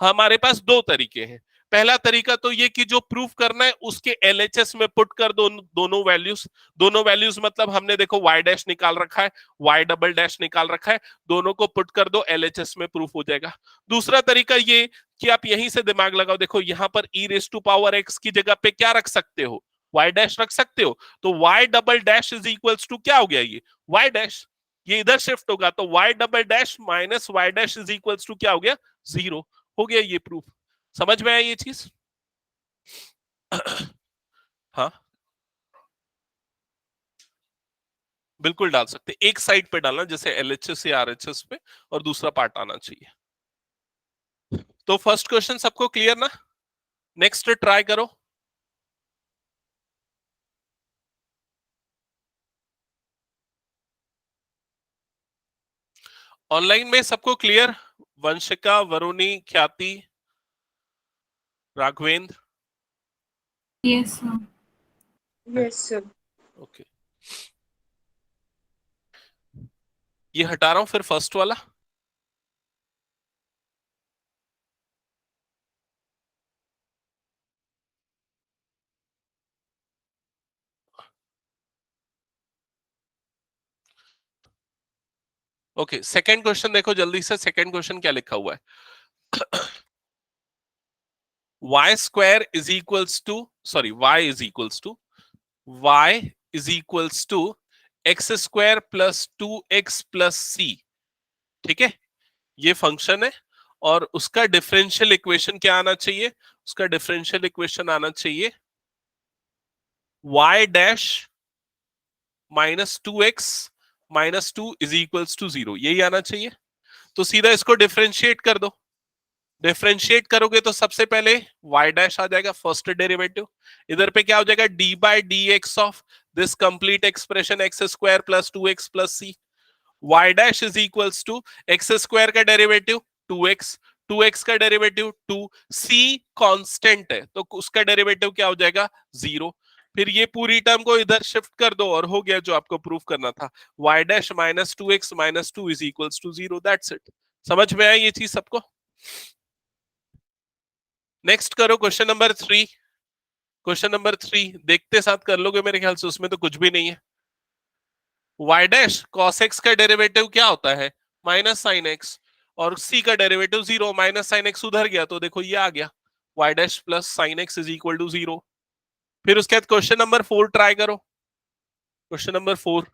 हमारे पास दो तरीके हैं। पहला तरीका तो ये कि जो प्रूफ करना है उसके एलएचएस में पुट कर दो दोनों वैल्यूज। दोनों वैल्यूज मतलब हमने देखो y डैश निकाल रखा है, y डबल डैश निकाल रखा है, दोनों को पुट कर दो, एलएचएस में प्रूफ हो जाएगा। दूसरा तरीका ये कि आप यहीं से दिमाग लगाओ, देखो यहां पर e raise to power x की जगह पे क्या रख सकते हो, y डैश रख सकते हो। तो y double dash is equals to क्या हो गया, ये y डैश, ये इधर शिफ्ट होगा तो y double dash minus y dash is equals to क्या हो गया, 0। हो गया ये प्रूफ। समझ में आया ये चीज? हाँ बिल्कुल डाल सकते, एक साइड पे डालना जैसे एलएचएस या आरएचएस पे, और दूसरा पार्ट आना चाहिए। तो फर्स्ट क्वेश्चन सबको क्लियर ना? नेक्स्ट ट्राई करो। ऑनलाइन में सबको क्लियर? वंशिका, वरुणी, ख्याति, Raghavendra? Yes sir. Yes sir. Okay, ये हटा रहा हूं फिर फर्स्ट वाला। ओके, सेकंड क्वेश्चन देखो जल्दी से, सेकंड क्वेश्चन क्या लिखा हुआ है। y square is equals to, sorry, y is equals to x square plus 2x plus c। ठीक है, ये फंक्शन है और उसका डिफरेंशियल इक्वेशन क्या आना चाहिए, उसका डिफरेंशियल इक्वेशन आना चाहिए y dash minus 2x minus 2 is equals to 0, यही आना चाहिए। तो सीधा इसको डिफरेंशिएट कर दो। डिफरेंशिएट करोगे तो सबसे पहले y डैश आ जाएगा, फर्स्ट डेरिवेटिव। इधर पे क्या हो जाएगा, d by d x of this complete expression x square plus 2x plus c. y dash is equals to x square का डेरिवेटिव 2x, 2x का डेरिवेटिव 2, c कांस्टेंट है तो उसका डेरिवेटिव क्या हो जाएगा, 0। फिर ये पूरी टर्म को इधर शिफ्ट कर दो और हो गया जो आपको प्रूफ करना था, y dash minus 2x minus 2 is equals to 0। That's it. समझ में आई ये चीज सबको? नेक्स्ट करो क्वेश्चन नंबर 3। क्वेश्चन नंबर 3 देखते साथ कर लोगे मेरे ख्याल से, उसमें तो कुछ भी नहीं है। y डैश cos x का डेरिवेटिव क्या होता है, माइनस साइन x, और c का डेरिवेटिव 0, माइनस साइन x उधर गया तो देखो ये आ गया, y dash plus sine x is equal to 0। फिर उसके बाद क्वेश्चन नंबर 4 ट्राई करो। क्वेश्चन नंबर 4,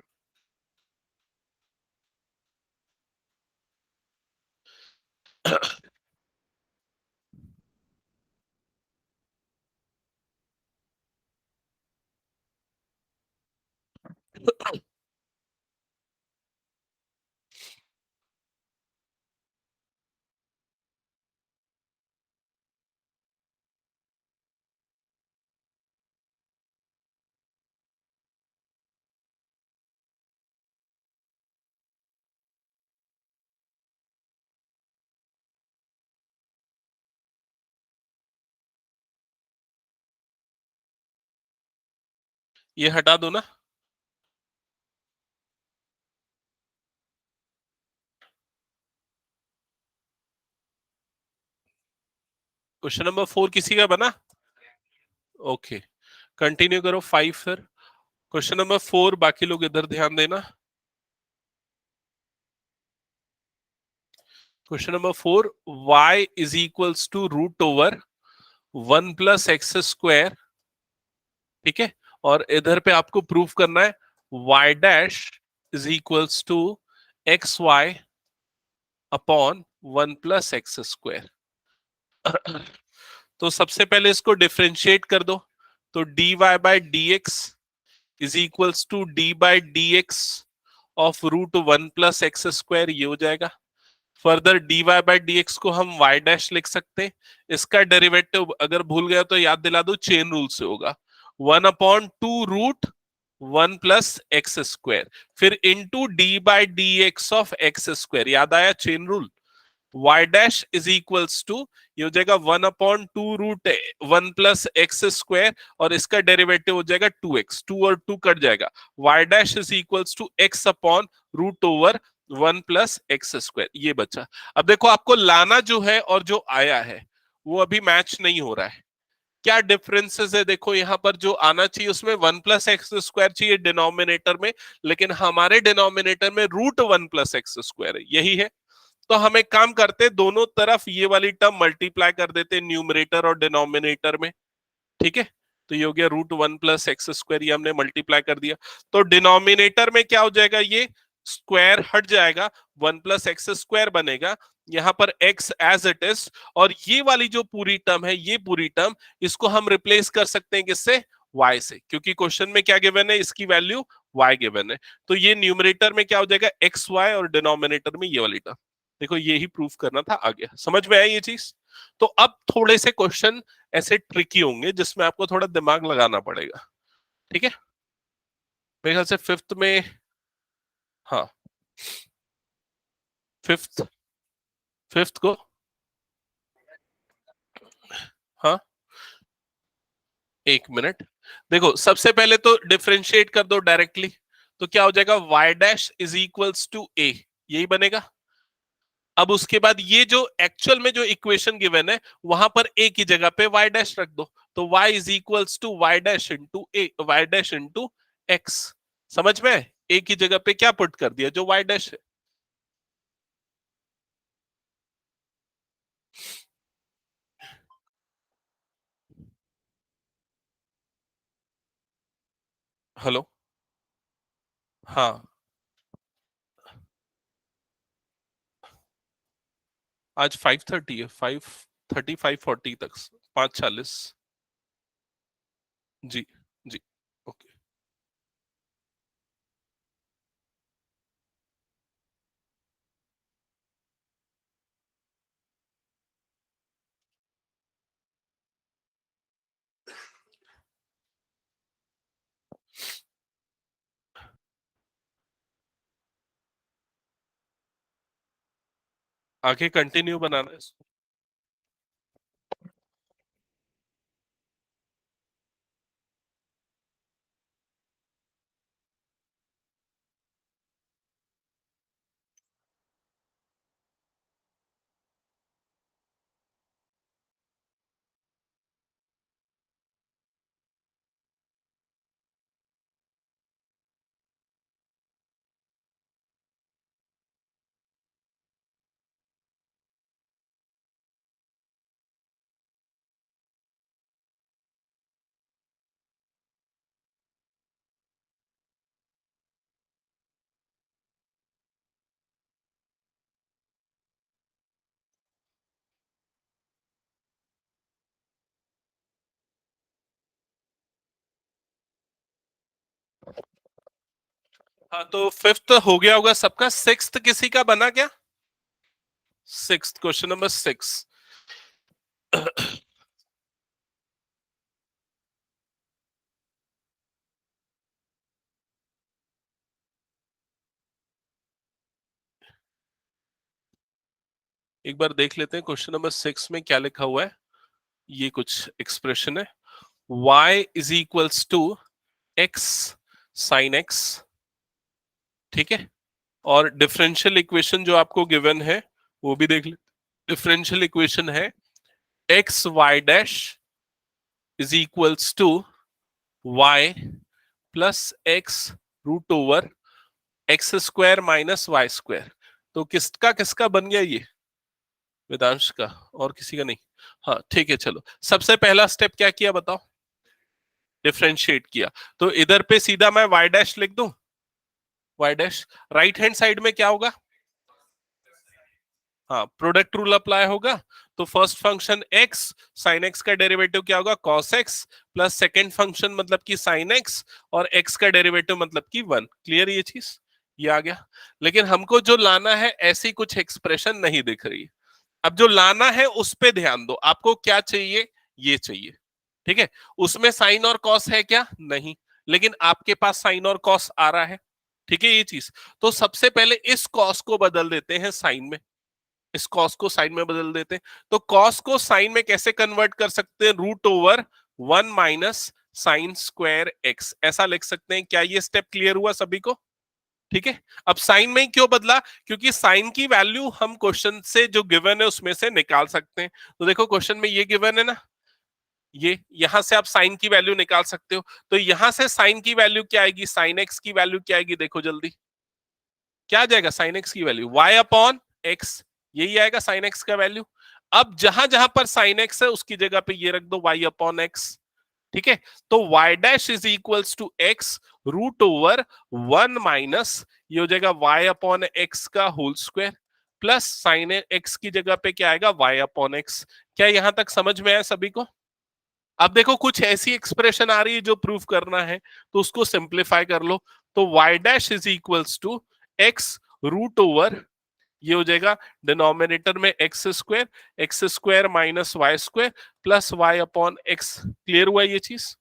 ये हटा दो ना। क्वेश्चन नंबर 4 किसी का बना? ओके, कंटिन्यू करो 5 फिर। क्वेश्चन नंबर 4, बाकी लोग इधर ध्यान देना। Question number 4, y is equals to root over 1 plus x square, ठीक है। और इधर पे आपको प्रूव करना है y dash is equals to x y upon 1 plus x square. तो सबसे पहले इसको डिफरेंशिएट कर दो, तो dy by dx is equals to d by dx of root 1 plus x square, ये हो जाएगा। फर्दर dy बाय dx को हम y डैश लिख सकते हैं। इसका डेरिवेटिव अगर भूल गया तो याद दिला दो, चेन रूल से होगा 1 upon 2 root 1 plus x square, फिर into d by d x of x square. याद आया chain rule. y dash is equals to, ये हो जाएगा 1 upon 2 root 1 plus x square, और इसका डेरिवेटिव हो जाएगा 2x, 2 और 2 कट जाएगा। y dash is equals to x upon root over 1 plus x square, ये बचा। अब देखो आपको लाना जो है और जो आया है वो अभी मैच नहीं हो रहा है। क्या डिफरेंसेस है देखो, यहां पर जो आना चाहिए उसमें 1 प्लस एक्स स्क्वायर चाहिए डिनोमिनेटर में, लेकिन हमारे डिनोमिनेटर में रूट 1 प्लस एक्स स्क्वायर है, यही है। तो हम एक काम करते, दोनों तरफ ये वाली टर्म मल्टीप्लाई कर देते न्यूमरेटर और डिनोमिनेटर में, ठीक है। तो ये हो गया रूट 1 प्लस एक्स स्क्वायर, ये हमने मल्टीप्लाई कर दिया। तो डिनोमिनेटर में क्या हो जाएगा, ये स्क्वायर हट जाएगा, 1 प्लस एक्स स्क्वायर बनेगा, यहां पर x एज इट इज, और ये वाली जो पूरी टर्म है, ये पूरी टर्म, इसको हम रिप्लेस कर सकते हैं किससे, y से, क्योंकि क्वेश्चन में क्या गिवन है, इसकी वैल्यू y गिवन है। तो ये न्यूमरेटर में क्या हो जाएगा, एक्स वाई, और डिनोमिनेटर में ये वाली टर्म। देखो ये ही प्रूफ करना था, आ गया, समझ में आया ये चीज। तो अब थोड़े से क्वेश्चन ऐसे ट्रिकी होंगे जिसमें आपको थोड़ा दिमाग लगाना पड़ेगा, ठीक है। मेरे ख्याल से फिफ्थ में, हाँ फिफ्थ, फिफ्थ को, हाँ 1 मिनट। देखो सबसे पहले तो डिफरेंशिएट कर दो डायरेक्टली, तो क्या हो जाएगा, y dash is equals to a, यही बनेगा। अब उसके बाद ये जो एक्चुअल में जो इक्वेशन गिवन है, वहां पर a की जगह पे y डैश रख दो, तो y is equals to y dash into a, y dash into x। समझ में, a की जगह पे क्या पुट कर दिया, जो y डैश है। हेलो, हाँ आज 5:30 है, 5:30 5:40 तक, 5:40। जी जी, ओके। आगे कंटिन्यू बनाना है इसको। हाँ तो फिफ्थ हो गया होगा सबका, सिक्स्थ किसी का बना क्या, सिक्स्थ, क्वेश्चन नंबर 6। एक बार देख लेते हैं क्वेश्चन नंबर 6 में क्या लिखा हुआ है। ये कुछ एक्सप्रेशन है, y is equals to x sine x, ठीक है। और डिफरेंशियल इक्वेशन जो आपको गिवन है वो भी देख ले। डिफरेंशियल इक्वेशन है x y dash is equals to y plus x root over x square minus y square. तो किसका बन गया ये? वेदांश का, और किसी का नहीं। हाँ ठीक है, चलो सबसे पहला स्टेप क्या किया बताओ? डिफरेंशिएट किया। तो इधर पे सीधा मैं y डैश लिख दूं, y dash. Right hand side में क्या होगा? हाँ, प्रोडक्ट रूल अप्लाई होगा। तो first function x, sine x का डेरिवेटिव क्या होगा? cos x, plus second function मतलब कि साइन x, और x का डेरिवेटिव मतलब कि 1। क्लियर ये चीज? ये आ गया। लेकिन हमको जो लाना है ऐसी कुछ एक्सप्रेशन नहीं दिख रही। अब जो लाना है उस पे ध्यान दो। आपको क्या चाहिए? ये चाहिए, ठीक है। उसमें साइन और कॉस है क्या? नहीं। लेकिन आपके पास साइन और कॉस आ रहा है, ठीक है ये चीज। तो सबसे पहले इस कॉस को बदल देते हैं साइन में, इस कॉस को साइन में बदल देते हैं। तो कॉस को साइन में कैसे कन्वर्ट कर सकते हैं? Root over 1 minus sine square x, ऐसा लिख सकते हैं। क्या ये स्टेप क्लियर हुआ सभी को? ठीक है। अब साइन में ही क्यों बदला? क्योंकि साइन की वैल्यू हम क्वेश्चन से जो गिवन है उसमें से निकाल सकते हैं। तो देखो क्वेश्चन में ये गिवन है ना, ये यहां से आप साइन की वैल्यू निकाल सकते हो। तो यहां से साइन की वैल्यू क्या आएगी? साइन एक्स की वैल्यू क्या आएगी? देखो जल्दी, क्या आ जाएगा साइन एक्स की वैल्यू? y अपॉन एक्स, यही आएगा साइन एक्स का वैल्यू। अब जहां जहां पर साइन एक्स है उसकी जगह पे ये रख दो y अपॉन एक्स, ठीक है। तो y dash is equals to x root over 1 minus, ये हो जाएगा y अपॉन एक्स का whole square, plus sine x की जगह पे क्या आएगा? y upon x. क्या यहां तक समझ में आया सभी को? अब देखो कुछ ऐसी एक्सप्रेशन आ रही है जो प्रूव करना है, तो उसको सिंप्लीफाई कर लो। तो y dash is equals to x root over, ये हो जाएगा डिनोमिनेटर में x square minus y square plus y upon x. Clear हुआ ये चीज?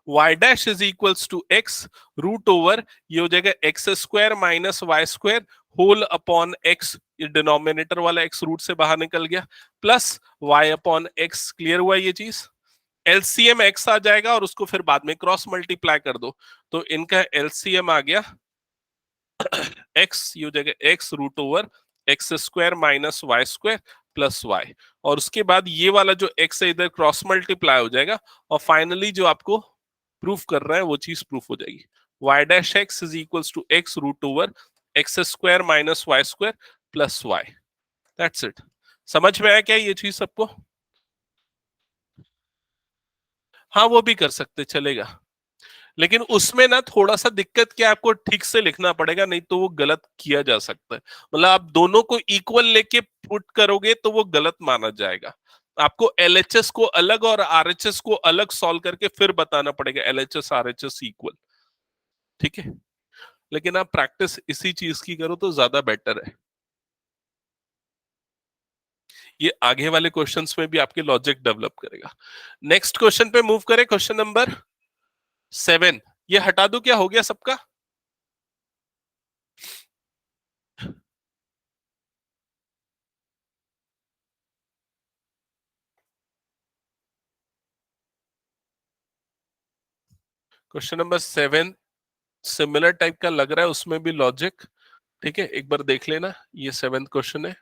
y dash is equals to x root over, ये हो जाएगा x square minus y square whole upon x, ये डिनोमिनेटर वाला एक्स रूट से बाहर निकल गया, plus y upon x. Clear हुआ ये चीज? एलसीएम एक्स आ जाएगा और उसको फिर बाद में क्रॉस मल्टीप्लाई कर दो। तो इनका एलसीएम आ गया एक्स, ये हो जाएगा x root over x square minus y square plus y, और उसके बाद ये वाला जो एक्स है इधर क्रॉस मल्टीप्लाई हो जाएगा, और फाइनली जो आपको प्रूफ कर रहा है वो चीज प्रूफ हो जाएगी। y dash x is equals to x root over x square minus y square plus y. That's it. समझ में आया क्या ये चीज सबको? हाँ वो भी कर सकते, चलेगा। लेकिन उसमें ना थोड़ा सा दिक्कत क्या, आपको ठीक से लिखना पड़ेगा, नहीं तो वो गलत किया जा सकता है। मतलब आप दोनों को इक्वल लेके पुट करोगे तो वो गलत माना जाएगा। आपको एलएचएस को अलग और आरएचएस को अलग सॉल्व करके फिर बताना पड़ेगा एलएचएस आरएचएस इक्वल, ठीक है। लेकिन आप प्रैक्टिस इसी चीज की करो तो ज्यादा बेटर है। ये आगे वाले क्वेश्चंस में भी आपके लॉजिक डेवलप करेगा। नेक्स्ट क्वेश्चन पे मूव करें, क्वेश्चन नंबर 7। ये हटा दो, क्या हो गया सबका? क्वेश्चन नंबर 7 सिमिलर टाइप का लग रहा है, उसमें भी लॉजिक, ठीक है। एक बार देख लेना, ये 7th क्वेश्चन है।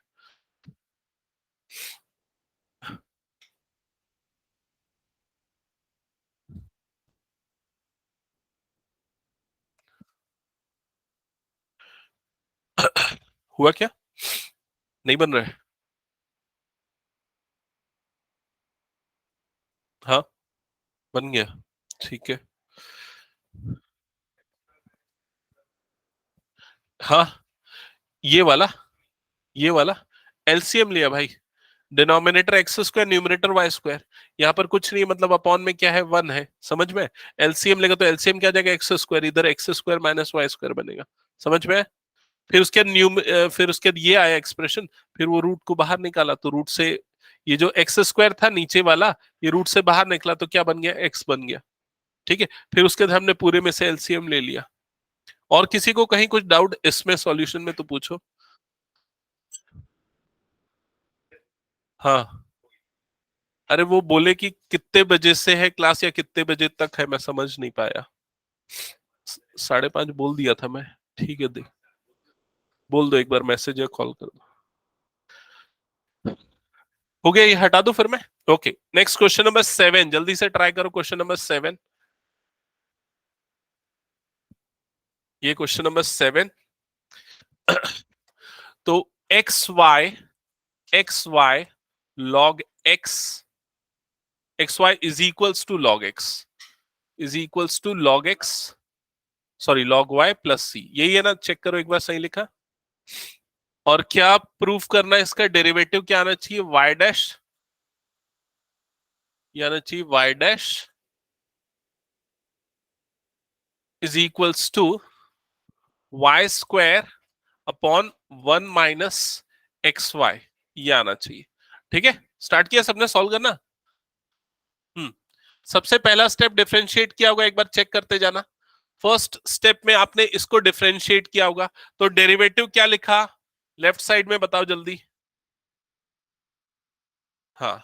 हुआ क्या? नहीं बन रहा है? हाँ बन गया, ठीक है। हाँ ये वाला एलसीएम लिया भाई। Denominator x square, numerator y square. यहाँ पर कुछ नहीं, मतलब अपॉन में क्या है? 1 है, समझ में? एलसीएम लेगा तो एलसीएम क्या आ जाएगा? एक्स स्क्वायर, इधर x square minus y square बनेगा, समझ में? फिर उसके फिर उसके बाद ये आया एक्सप्रेशन, फिर वो रूट को बाहर निकाला तो रूट से ये जो एक्स स्क्वायर था नीचे वाला, ये रूट से बाहर निकला तो क्या बन गया? एक्स बन गया, ठीक है। फिर उसके बाद हमने पूरे में से एलसीएम ले लिया। और किसी को कहीं कुछ डाउट इसमें सॉल्यूशन में तो पूछो। हाँ, अरे वो बोले कि कितने बजे से है क्लास या कितने बजे तक है, मैं समझ नहीं पाया। 5:30 बोल दिया था मैं, ठीक है। देख, बोल दो एक बार, मैसेज या कॉल कर दो। हो गया, ये हटा दो फिर मैं। ओके, नेक्स्ट क्वेश्चन नंबर 7, जल्दी से ट्राई करो क्वेश्चन नंबर 7। ये क्वेश्चन नंबर 7। तो x y log x y is equals to log x sorry log y plus c, यही है ना? चेक करो एक बार, सही लिखा। और क्या प्रूफ करना है? इसका डेरिवेटिव क्या आना चाहिए? वाई डैश, ये आना चाहिए y dash is equals to y square upon 1 - x y, ये आना चाहिए। ठीक है, स्टार्ट किया सबने सॉल्व करना। सबसे पहला स्टेप डिफरेंशिएट किया होगा, एक बार चेक करते जाना। फर्स्ट स्टेप में आपने इसको डिफरेंशिएट किया होगा, तो डेरिवेटिव क्या लिखा लेफ्ट साइड में, बताओ जल्दी। हाँ,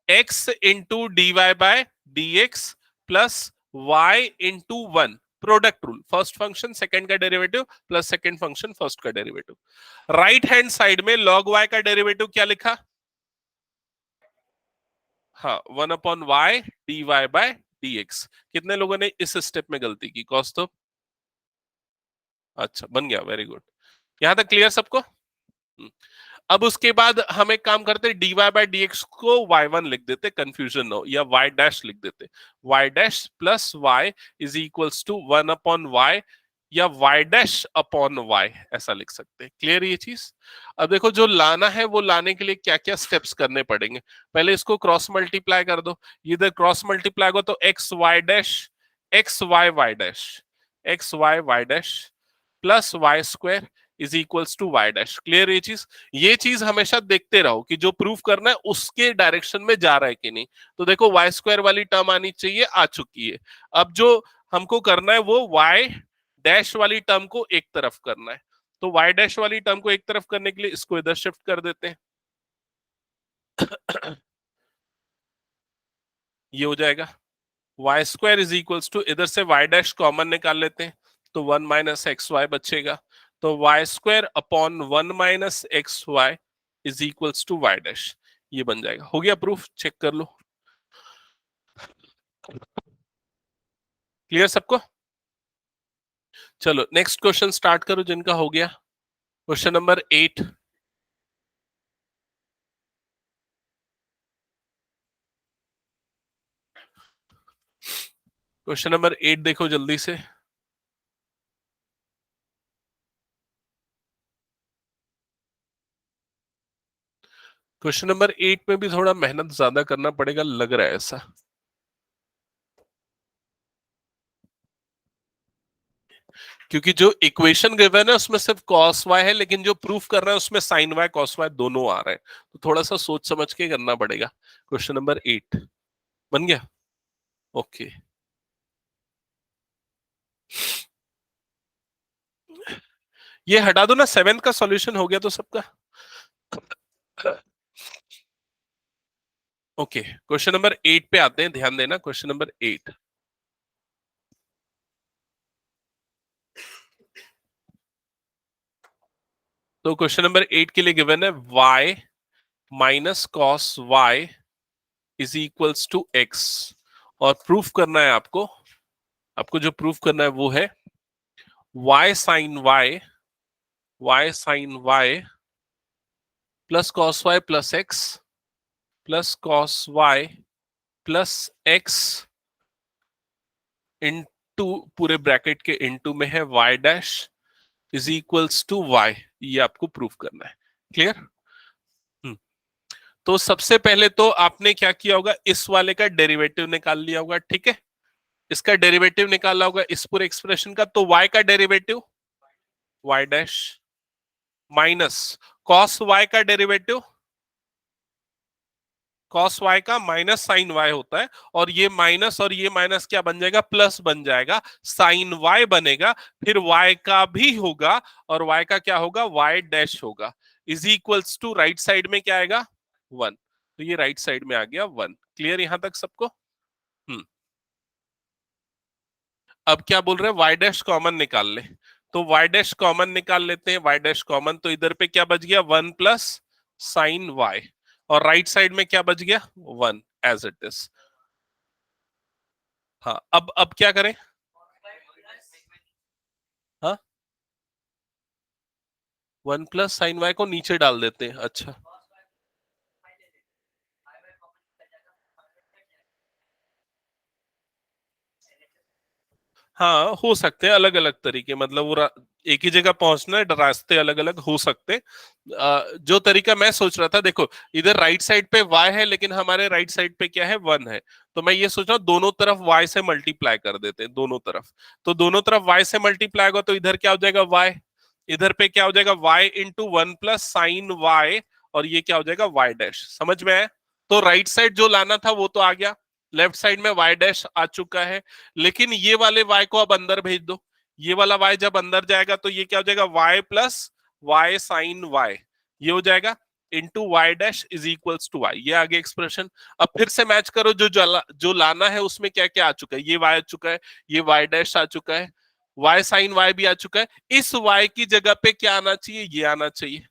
x into d y by d x plus y into 1, product rule, first function second का derivative plus second function first का डेरिवेटिव। राइट हैंड साइड में log y का डेरिवेटिव क्या लिखा? हाँ, 1/y dy बाय dx। कितने लोगों ने इस स्टेप में गलती की? कॉस तो अच्छा बन गया, वेरी गुड। यहां तक क्लियर सबको? अब उसके बाद हम एक काम करते, dy बाय dx को y1 लिख देते, कंफ्यूजन हो, या y डैश लिख देते। y dash plus y is equals to 1/y या y डैश अपॉन y, ऐसा लिख सकते हैं। क्लियर ये चीज? अब देखो, जो लाना है वो लाने के लिए क्या क्या स्टेप्स करने पड़ेंगे। पहले इसको क्रॉस मल्टीप्लाई कर दो, इधर क्रॉस मल्टीप्लाई हो तो x y dash x y dash x y dash plus y square is equals to y dash. Clear ये चीज हमेशा देखते रहो कि जो प्रूफ करना है उसके डायरेक्शन में जा रहा है कि नहीं। तो देखो, वाई स्क्वायर वाली टर्म आनी चाहिए, आ चुकी है। अब जो हमको करना है वो वाई डैश वाली टर्म को एक तरफ करना है। तो वाई डैश वाली टर्म को एक तरफ करने के लिए इसको इधर शिफ्ट कर देते हैं। ये हो जाएगा y square is equals to, इधर से वाई डैश कॉमन निकाल लेते हैं तो 1 - एक्स वाई बचेगा। तो y square upon 1 - x y is equals to y dash, ये बन जाएगा। हो गया प्रूफ? चेक कर लो। क्लियर सबको? चलो नेक्स्ट क्वेश्चन स्टार्ट करो जिनका हो गया। Question number 8। क्वेश्चन नंबर 8 देखो जल्दी से। क्वेश्चन नंबर 8 में भी थोड़ा मेहनत ज्यादा करना पड़ेगा, लग रहा है ऐसा। क्योंकि जो इक्वेशन गिवन है उसमें सिर्फ cos y है, लेकिन जो प्रूफ कर रहा है उसमें sin y cos y दोनों आ रहे हैं, तो थोड़ा सा सोच समझ के करना पड़ेगा। क्वेश्चन नंबर 8 बन गया? ओके। ये हटा दो ना, 7 का सॉल्यूशन हो गया तो सबका। ओके, क्वेश्चन नंबर 8 पे आते हैं, ध्यान देना। क्वेश्चन नंबर 8, तो क्वेश्चन नंबर 8 के लिए गिवन है y minus cos y is equals to x, और प्रूफ करना है आपको। आपको जो प्रूफ करना है वो है y sine y plus cos y plus x plus cos y plus x into, पूरे ब्रैकेट के इनटू में है y dash is equals to y। ये आपको प्रूफ करना है। क्लियर? तो सबसे पहले तो आपने क्या किया होगा, इस वाले का डेरिवेटिव निकाल लिया होगा। ठीक है, इसका डेरिवेटिव निकाला होगा इस पूरे एक्सप्रेशन का। तो y का derivative y dash minus cos y का डेरिवेटिव कॉस y का माइनस साइन y होता है, और ये माइनस क्या बन जाएगा? प्लस बन जाएगा, साइन y बनेगा, फिर y का भी होगा, और y का क्या होगा? y डैश होगा, is equals to right side में क्या आएगा? 1। तो ये राइट साइड में आ गया 1। क्लियर यहां तक सबको? अब क्या बोल रहे हैं? y डैश कॉमन निकाल ले, तो y डैश कॉमन निकाल लेते हैं। y डैश कॉमन, तो इधर पे क्या बच गया? 1 प्लस साइन y, और राइट साइड में क्या बच गया? 1 एज इट इज। हाँ, अब क्या करें? हाँ, वन प्लस साइन वाई को नीचे डाल देते हैं, अच्छा। हाँ हो सकते हैं अलग अलग तरीके, मतलब वो एक ही जगह पहुंचना है, रास्ते अलग अलग हो सकते हैं। जो तरीका मैं सोच रहा था, देखो इधर राइट साइड पे y है लेकिन हमारे राइट साइड पे क्या है, 1 है। तो मैं ये सोच रहा हूँ दोनों तरफ y से मल्टीप्लाई कर देते हैं, दोनों तरफ। तो दोनों तरफ y से मल्टीप्लाई होगा तो इधर क्या हो जाएगा y, इधर पे क्या हो जाएगा y इंटू 1 + sin y, और ये क्या हो जाएगा y डैश। समझ में आया? तो राइट साइड जो लाना था वो तो आ गया, लेफ्ट साइड में y डैश आ चुका है। लेकिन ये वाले y को अब अंदर भेज दो, ये वाला y जब अंदर जाएगा तो ये क्या हो जाएगा, y+y sin y, ये हो जाएगा into y dash is equals to y, ये आगे एक्सप्रेशन। अब फिर से मैच करो, जो लाना है उसमें क्या क्या आ चुका है, ये y आ चुका है, ये y डैश आ चुका है, y sin y भी आ चुका है। इस y की जगह पे क्या आना चाहिए, ये आना चाहिए।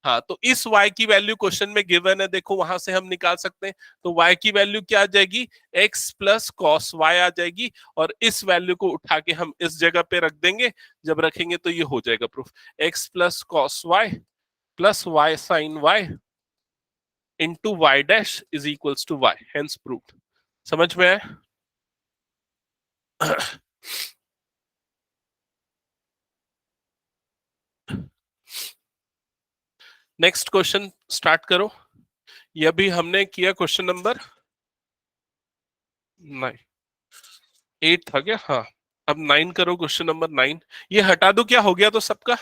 हाँ, तो इस y की वैल्यू क्वेश्चन में गिवन है, देखो वहां से हम निकाल सकते हैं। तो y की वैल्यू क्या आ जाएगी, x प्लस कॉस वाई आ जाएगी, और इस वैल्यू को उठा के हम इस जगह पे रख देंगे। जब रखेंगे तो ये हो जाएगा proof, x plus cos y plus y sine y into y dash is equals to y, hence proof. समझ में आया? नेक्स्ट क्वेश्चन स्टार्ट करो। ये अभी हमने किया क्वेश्चन नंबर 9, 8 था क्या? हाँ, अब 9 करो, क्वेश्चन नंबर 9। ये हटा दो, क्या हो गया तो सबका?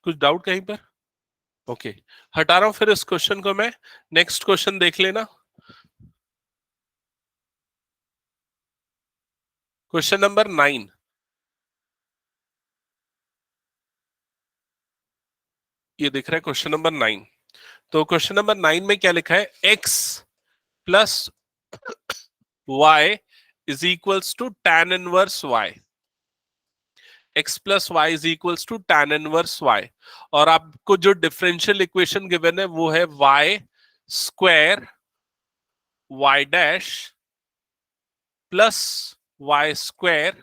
कुछ डाउट कहीं पर? ओके, हटा रहा हूं फिर इस क्वेश्चन को मैं। नेक्स्ट क्वेश्चन देख लेना, क्वेश्चन नंबर 9। ये दिख रहा है क्वेश्चन नंबर 9। तो क्वेश्चन नंबर 9 में क्या लिखा है, x plus y is equals to tan inverse y, x plus y is equals to tan inverse y। और आपको जो डिफरेंशियल इक्वेशन गिवन है वो है y square y dash plus y square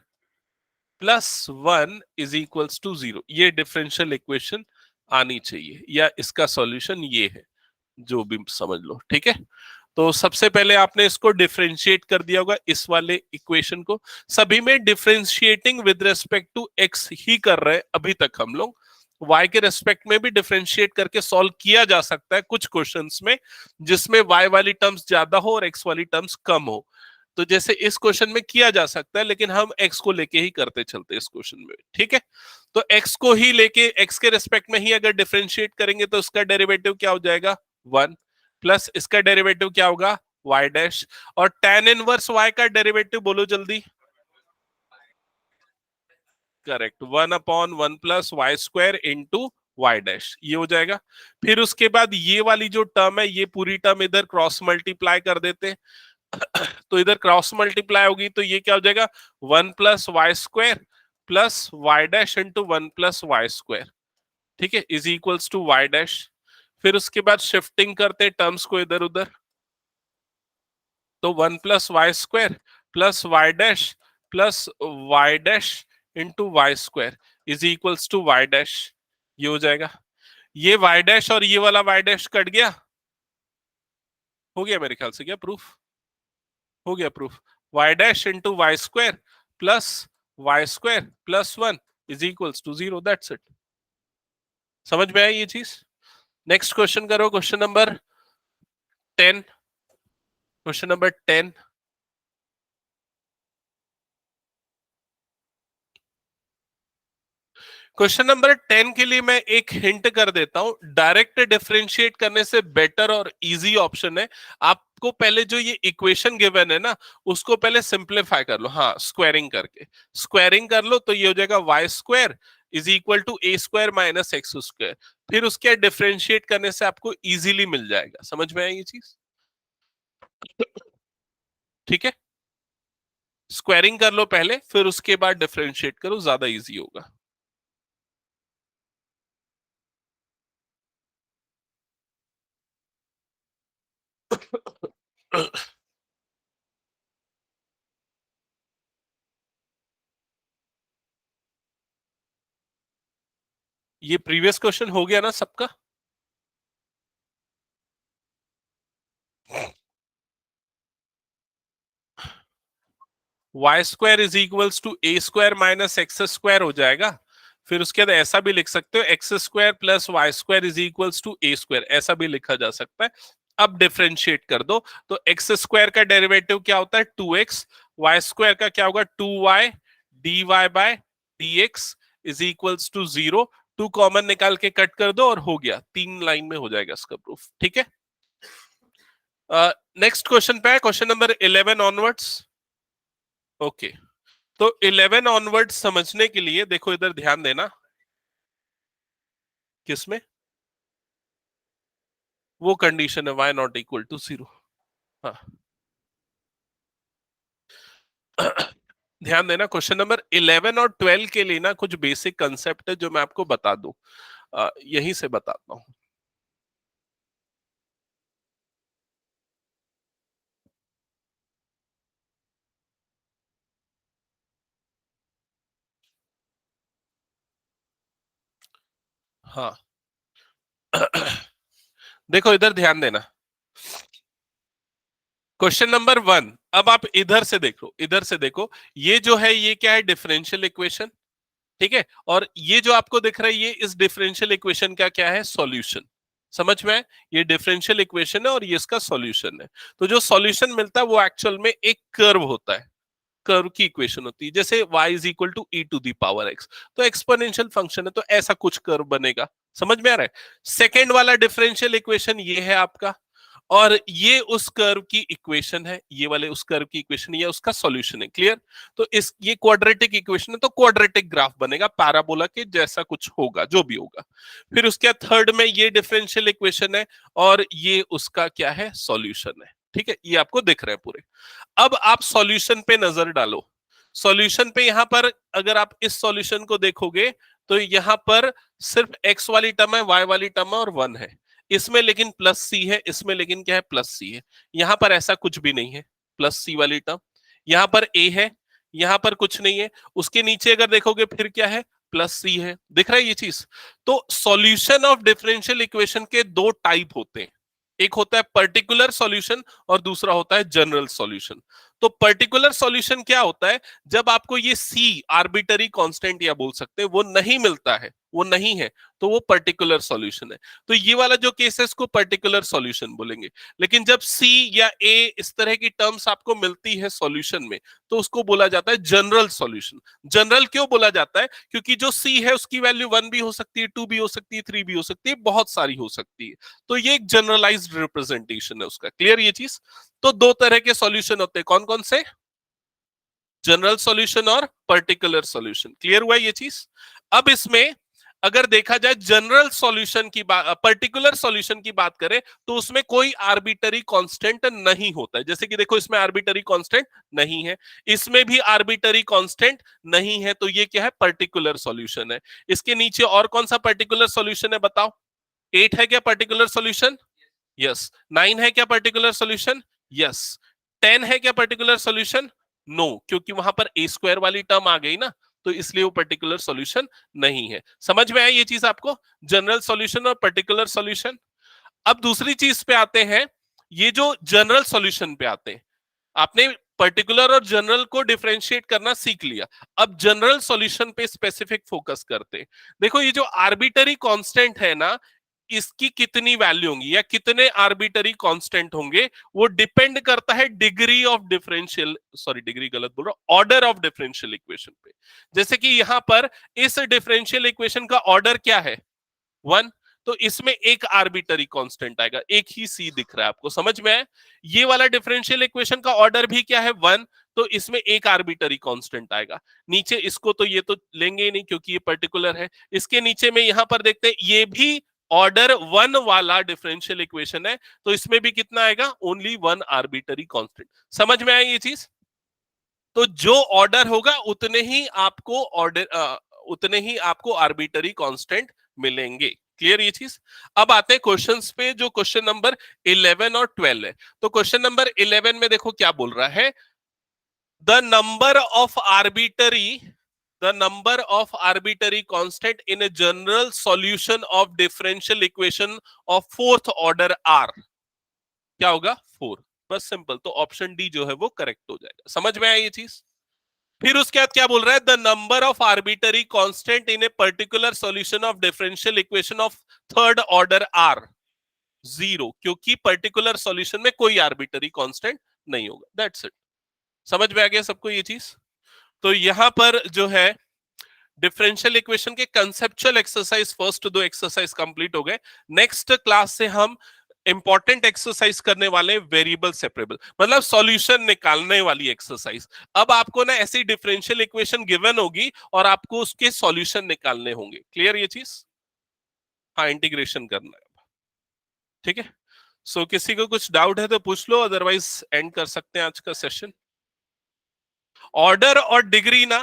+1 is equals to 0। ये differential equation आनी चाहिए, या इसका सॉल्यूशन ये है, जो भी समझ लो, ठीक है। तो सबसे पहले आपने इसको डिफरेंशिएट कर दिया होगा, इस वाले इक्वेशन को। सभी में differentiating with respect to x ही कर रहे हैं अभी तक हम लोग। y के रेस्पेक्ट में भी डिफरेंशिएट करके सॉल्व किया जा सकता है कुछ क्वेश्चंस में, जिसमें y वाली टर्म्स ज्यादा हो और x वाली टर्म्स कम हो। तो जैसे इस क्वेश्चन में किया जा सकता है, लेकिन हम x को लेके ही करते चलते इस क्वेश्चन में, ठीक है। तो x को ही लेके, x के रेस्पेक्ट में ही अगर डिफरेंशिएट करेंगे तो उसका डेरिवेटिव क्या हो जाएगा, 1, प्लस इसका डेरिवेटिव क्या होगा, y डैश। और tan इनवर्स y का डेरिवेटिव बोलो जल्दी। Correct, 1/1 + y² into y dash, ये हो जाएगा। फिर उसके बाद ये वाली जो टर्म है, ये पूरी टर्म इधर क्रॉस मल्टीप्लाई कर देते हैं। तो इधर क्रॉस मल्टीप्लाई होगी तो ये क्या हो जाएगा, 1 + y² plus y dash into 1 + y², ठीक है, is equals to y dash. फिर उसके बाद शिफ्टिंग करते टर्म्स को इधर उधर, तो 1 + y² plus y dash plus y dash into y² is equals to y dash, ये हो जाएगा। ये वाई डैश और ये वाला वाई डैश कट गया, हो गया मेरे ख्याल से, क्या प्रूफ हो गया, proof. Y dash into y² plus y² +1 is equals to 0, that's it. समझ में आई ये चीज? नेक्स्ट क्वेश्चन करो, question number 10। Question number 10, question number 10 के लिए मैं एक हिंट कर देता हूं, डायरेक्ट डिफरेंशिएट करने से बेटर और इजी ऑप्शन है। आपको पहले जो ये इक्वेशन गिवन है ना, उसको पहले सिंप्लीफाई कर लो, हाँ स्क्वायरिंग करके, स्क्वायरिंग कर लो तो ये हो जाएगा y² is equal to a² minus x²। फिर उसके डिफरेंशिएट करने से आपको इजीली मिल जाएगा। समझ में आई ये चीज? ठीक है, स्क्वायरिंग कर लो पहले, फिर उसके बाद डिफरेंशिएट करो, ज्यादा इजी होगा। ये प्रीवियस क्वेश्चन हो गया ना सबका? Y square is equals to a square minus x square हो जाएगा। फिर उसके बाद ऐसा भी लिख सकते हो x square plus y square is equals to a square, ऐसा भी लिखा जा सकता है। अब डिफरेंशिएट कर दो तो एक्स स्क्वायर का डेरिवेटिव क्या होता है 2x, वाई स्क्वायर का क्या होगा 2y, dy by dx is equals to 0। 2 common निकाल के कट कर दो और हो गया, 3 लाइन में हो जाएगा इसका प्रूफ। ठीक है, नेक्स्ट क्वेश्चन पे है, क्वेश्चन नंबर 11 ऑनवर्ड्स। ओके, तो 11 ऑनवर्ड्स समझने के लिए देखो इधर ध्यान देना, किसमें वो कंडीशन है y नॉट इक्वल टू 0। हाँ ध्यान देना, क्वेश्चन नंबर 11 और 12 के लिए ना कुछ बेसिक कंसेप्ट है जो मैं आपको बता दूं, यहीं से बताता हूं। हाँ देखो इधर ध्यान देना, क्वेश्चन नंबर 1, अब आप इधर से देखो, इधर से देखो, ये जो है ये क्या है डिफरेंशियल इक्वेशन, ठीक है, और ये जो आपको दिख रहा है ये इस डिफरेंशियल इक्वेशन का क्या है सॉल्यूशन। समझ में, ये डिफरेंशियल इक्वेशन है और ये इसका सॉल्यूशन है। तो जो सॉल्यूशन मिलता है वो एक्चुअल में एक कर्व होता है, कर्व की इक्वेशन होती है, जैसे y is equal to e to the power x, तो एक्सपोनेंशियल फंक्शन है तो ऐसा कुछ कर्व बनेगा। समझ में आ रहा है? सेकेंड वाला डिफरेंशियल इक्वेशन ये है आपका, और ये उस कर्व की इक्वेशन है, ये वाले उस कर्व की इक्वेशन, ये उसका सॉल्यूशन है। क्लियर? तो इस ये क्वाड्रेटिक इक्वेशन है तो क्वाड्रेटिक ग्राफ बनेगा पैराबोला के जैसा कुछ होगा, जो भी होगा। फिर उसके थर्ड में ये डिफरेंशियल इक्वेशन है और ये उसका क्या है सॉल्यूशन है। ठीक है, ये आपको दिख रहे हैं पूरे। अब आप सॉल्यूशन पे नजर डालो, सॉल्यूशन पे यहां पर अगर आप इस सॉल्यूशन को देखोगे तो यहां पर सिर्फ x वाली टर्म है, y वाली टर्म है और 1 है, इसमें लेकिन प्लस सी है, इसमें लेकिन क्या है प्लस सी है। यहां पर ऐसा कुछ भी नहीं है प्लस सी वाली टर्म, यहां पर a है, यहां पर कुछ नहीं है, उसके नीचे अगर देखोगे फिर क्या है प्लस सी है। दिख रहा है ये चीज? तो सॉल्यूशन ऑफ डिफरेंशियल इक्वेशन के दो टाइप होते हैं, एक होता है पर्टिकुलर सॉल्यूशन और दूसरा होता है जनरल सॉल्यूशन। तो पर्टिकुलर सॉल्यूशन क्या होता है, जब आपको ये सी आर्बिटरी कांस्टेंट या बोल सकते हैं वो नहीं मिलता है, वो नहीं है, तो वो पर्टिकुलर सॉल्यूशन है। तो ये वाला जो केस है इसको पर्टिकुलर सॉल्यूशन बोलेंगे। लेकिन जब सी या ए इस तरह की टर्म्स आपको मिलती है सॉल्यूशन में तो उसको बोला जाता है जनरल सॉल्यूशन। जनरल क्यों बोला जाता है? क्योंकि जो सी है उसकी वैल्यू 1 भी हो सकती है, 2 भी हो सकती है, 3 भी हो सकती है, बहुत सारी हो सकती है। तो ये एक जनरलाइज्ड रिप्रेजेंटेशन है उसका। क्लियर ये चीज? तो दो तरह के सॉल्यूशन होते हैं, कौन कौन से? जनरल सॉल्यूशन और पर्टिकुलर सॉल्यूशन। क्लियर हुआ ये चीज? अब इसमें अगर देखा जाए जनरल सॉल्यूशन की बात, पर्टिकुलर सॉल्यूशन की बात करें तो उसमें कोई आर्बिटरी कांस्टेंट नहीं होता है। जैसे कि देखो इसमें आर्बिटरी कांस्टेंट नहीं है, इसमें भी आर्बिटरी कांस्टेंट नहीं है, तो ये क्या है पर्टिकुलर सॉल्यूशन है। इसके नीचे और कौन सा पर्टिकुलर सॉल्यूशन है बताओ? 8 है क्या पर्टिकुलर सॉल्यूशन? यस। 9 है क्या पर्टिकुलर सॉल्यूशन? यस। 10 है क्या पर्टिकुलर सॉल्यूशन? नो, क्योंकि वहां पर ए स्क्वायर वाली टर्म आ गई ना, तो इसलिए वो पर्टिकुलर सॉल्यूशन नहीं है। समझ में आई ये चीज आपको, जनरल सॉल्यूशन और पर्टिकुलर सॉल्यूशन? अब दूसरी चीज पे आते हैं, ये जो जनरल सॉल्यूशन पे आते हैं, आपने पर्टिकुलर और जनरल को डिफरेंशिएट करना सीख लिया, अब जनरल सॉल्यूशन पे स्पेसिफिक फोकस करते हैं। देखो ये जो आर्बिटरी कांस्टेंट है ना, इसकी कितनी वैल्यू होंगी या कितने आर्बिटरी कांस्टेंट होंगे, वो डिपेंड करता है degree of differential, sorry degree गलत बोल रहा हूं, ऑर्डर ऑफ डिफरेंशियल इक्वेशन पे। जैसे कि यहां पर इस डिफरेंशियल इक्वेशन का ऑर्डर क्या है 1, तो इसमें एक आर्बिटरी कांस्टेंट आएगा, एक ही सी दिख रहा है आपको, समझ में है? ये वाला डिफरेंशियल इक्वेशन का ऑर्डर भी क्या है 1, तो इसमें एक आर्बिटरी कांस्टेंट आएगा। नीचे इसको तो ये तो लेंगे ही नहीं क्योंकि ये पर्टिकुलर है। इसके नीचे में यहां पर देखते हैं ये भी ऑर्डर 1 वाला डिफरेंशियल इक्वेशन है, तो इसमें भी कितना आएगा ओनली 1 आर्बिटरी कांस्टेंट। समझ में आई ये चीज? तो जो ऑर्डर होगा उतने ही आपको ऑर्डर उतने ही आपको आर्बिटरी कांस्टेंट मिलेंगे। क्लियर ये चीज। अब आते हैं क्वेश्चंस पे, जो क्वेश्चन नंबर 11 और 12 है। तो क्वेश्चन नंबर 11 में देखो क्या बोल रहा है, the number of arbitrary constant in a general solution of differential equation of fourth order are, क्या होगा 4। बस सिंपल, तो ऑप्शन डी जो है वो करेक्ट हो जाएगा। समझ में आया ये चीज। फिर उसके बाद क्या बोल रहा है, the number of arbitrary constant in a particular solution of differential equation of third order are 0, क्योंकि पर्टिकुलर सॉल्यूशन में कोई आर्बिटरी कांस्टेंट नहीं होगा। That's it. समझ में आ गया सबको ये चीज। तो यहां पर जो है डिफरेंशियल इक्वेशन के conceptual exercise, first 2 exercise complete हो गए। नेक्स्ट क्लास से हम इंपॉर्टेंट एक्सरसाइज करने वाले वेरिएबल सेपरेबल, मतलब सॉल्यूशन निकालने वाली एक्सरसाइज। अब आपको ना ऐसी डिफरेंशियल इक्वेशन गिवन होगी और आपको उसके सॉल्यूशन निकालने होंगे। क्लियर ये चीज। हाँ, इंटीग्रेशन करना है, ठीक है। सो किसी को कुछ डाउट है तो पूछ लो, अदरवाइज एंड कर सकते हैं आज का सेशन। ऑर्डर और डिग्री ना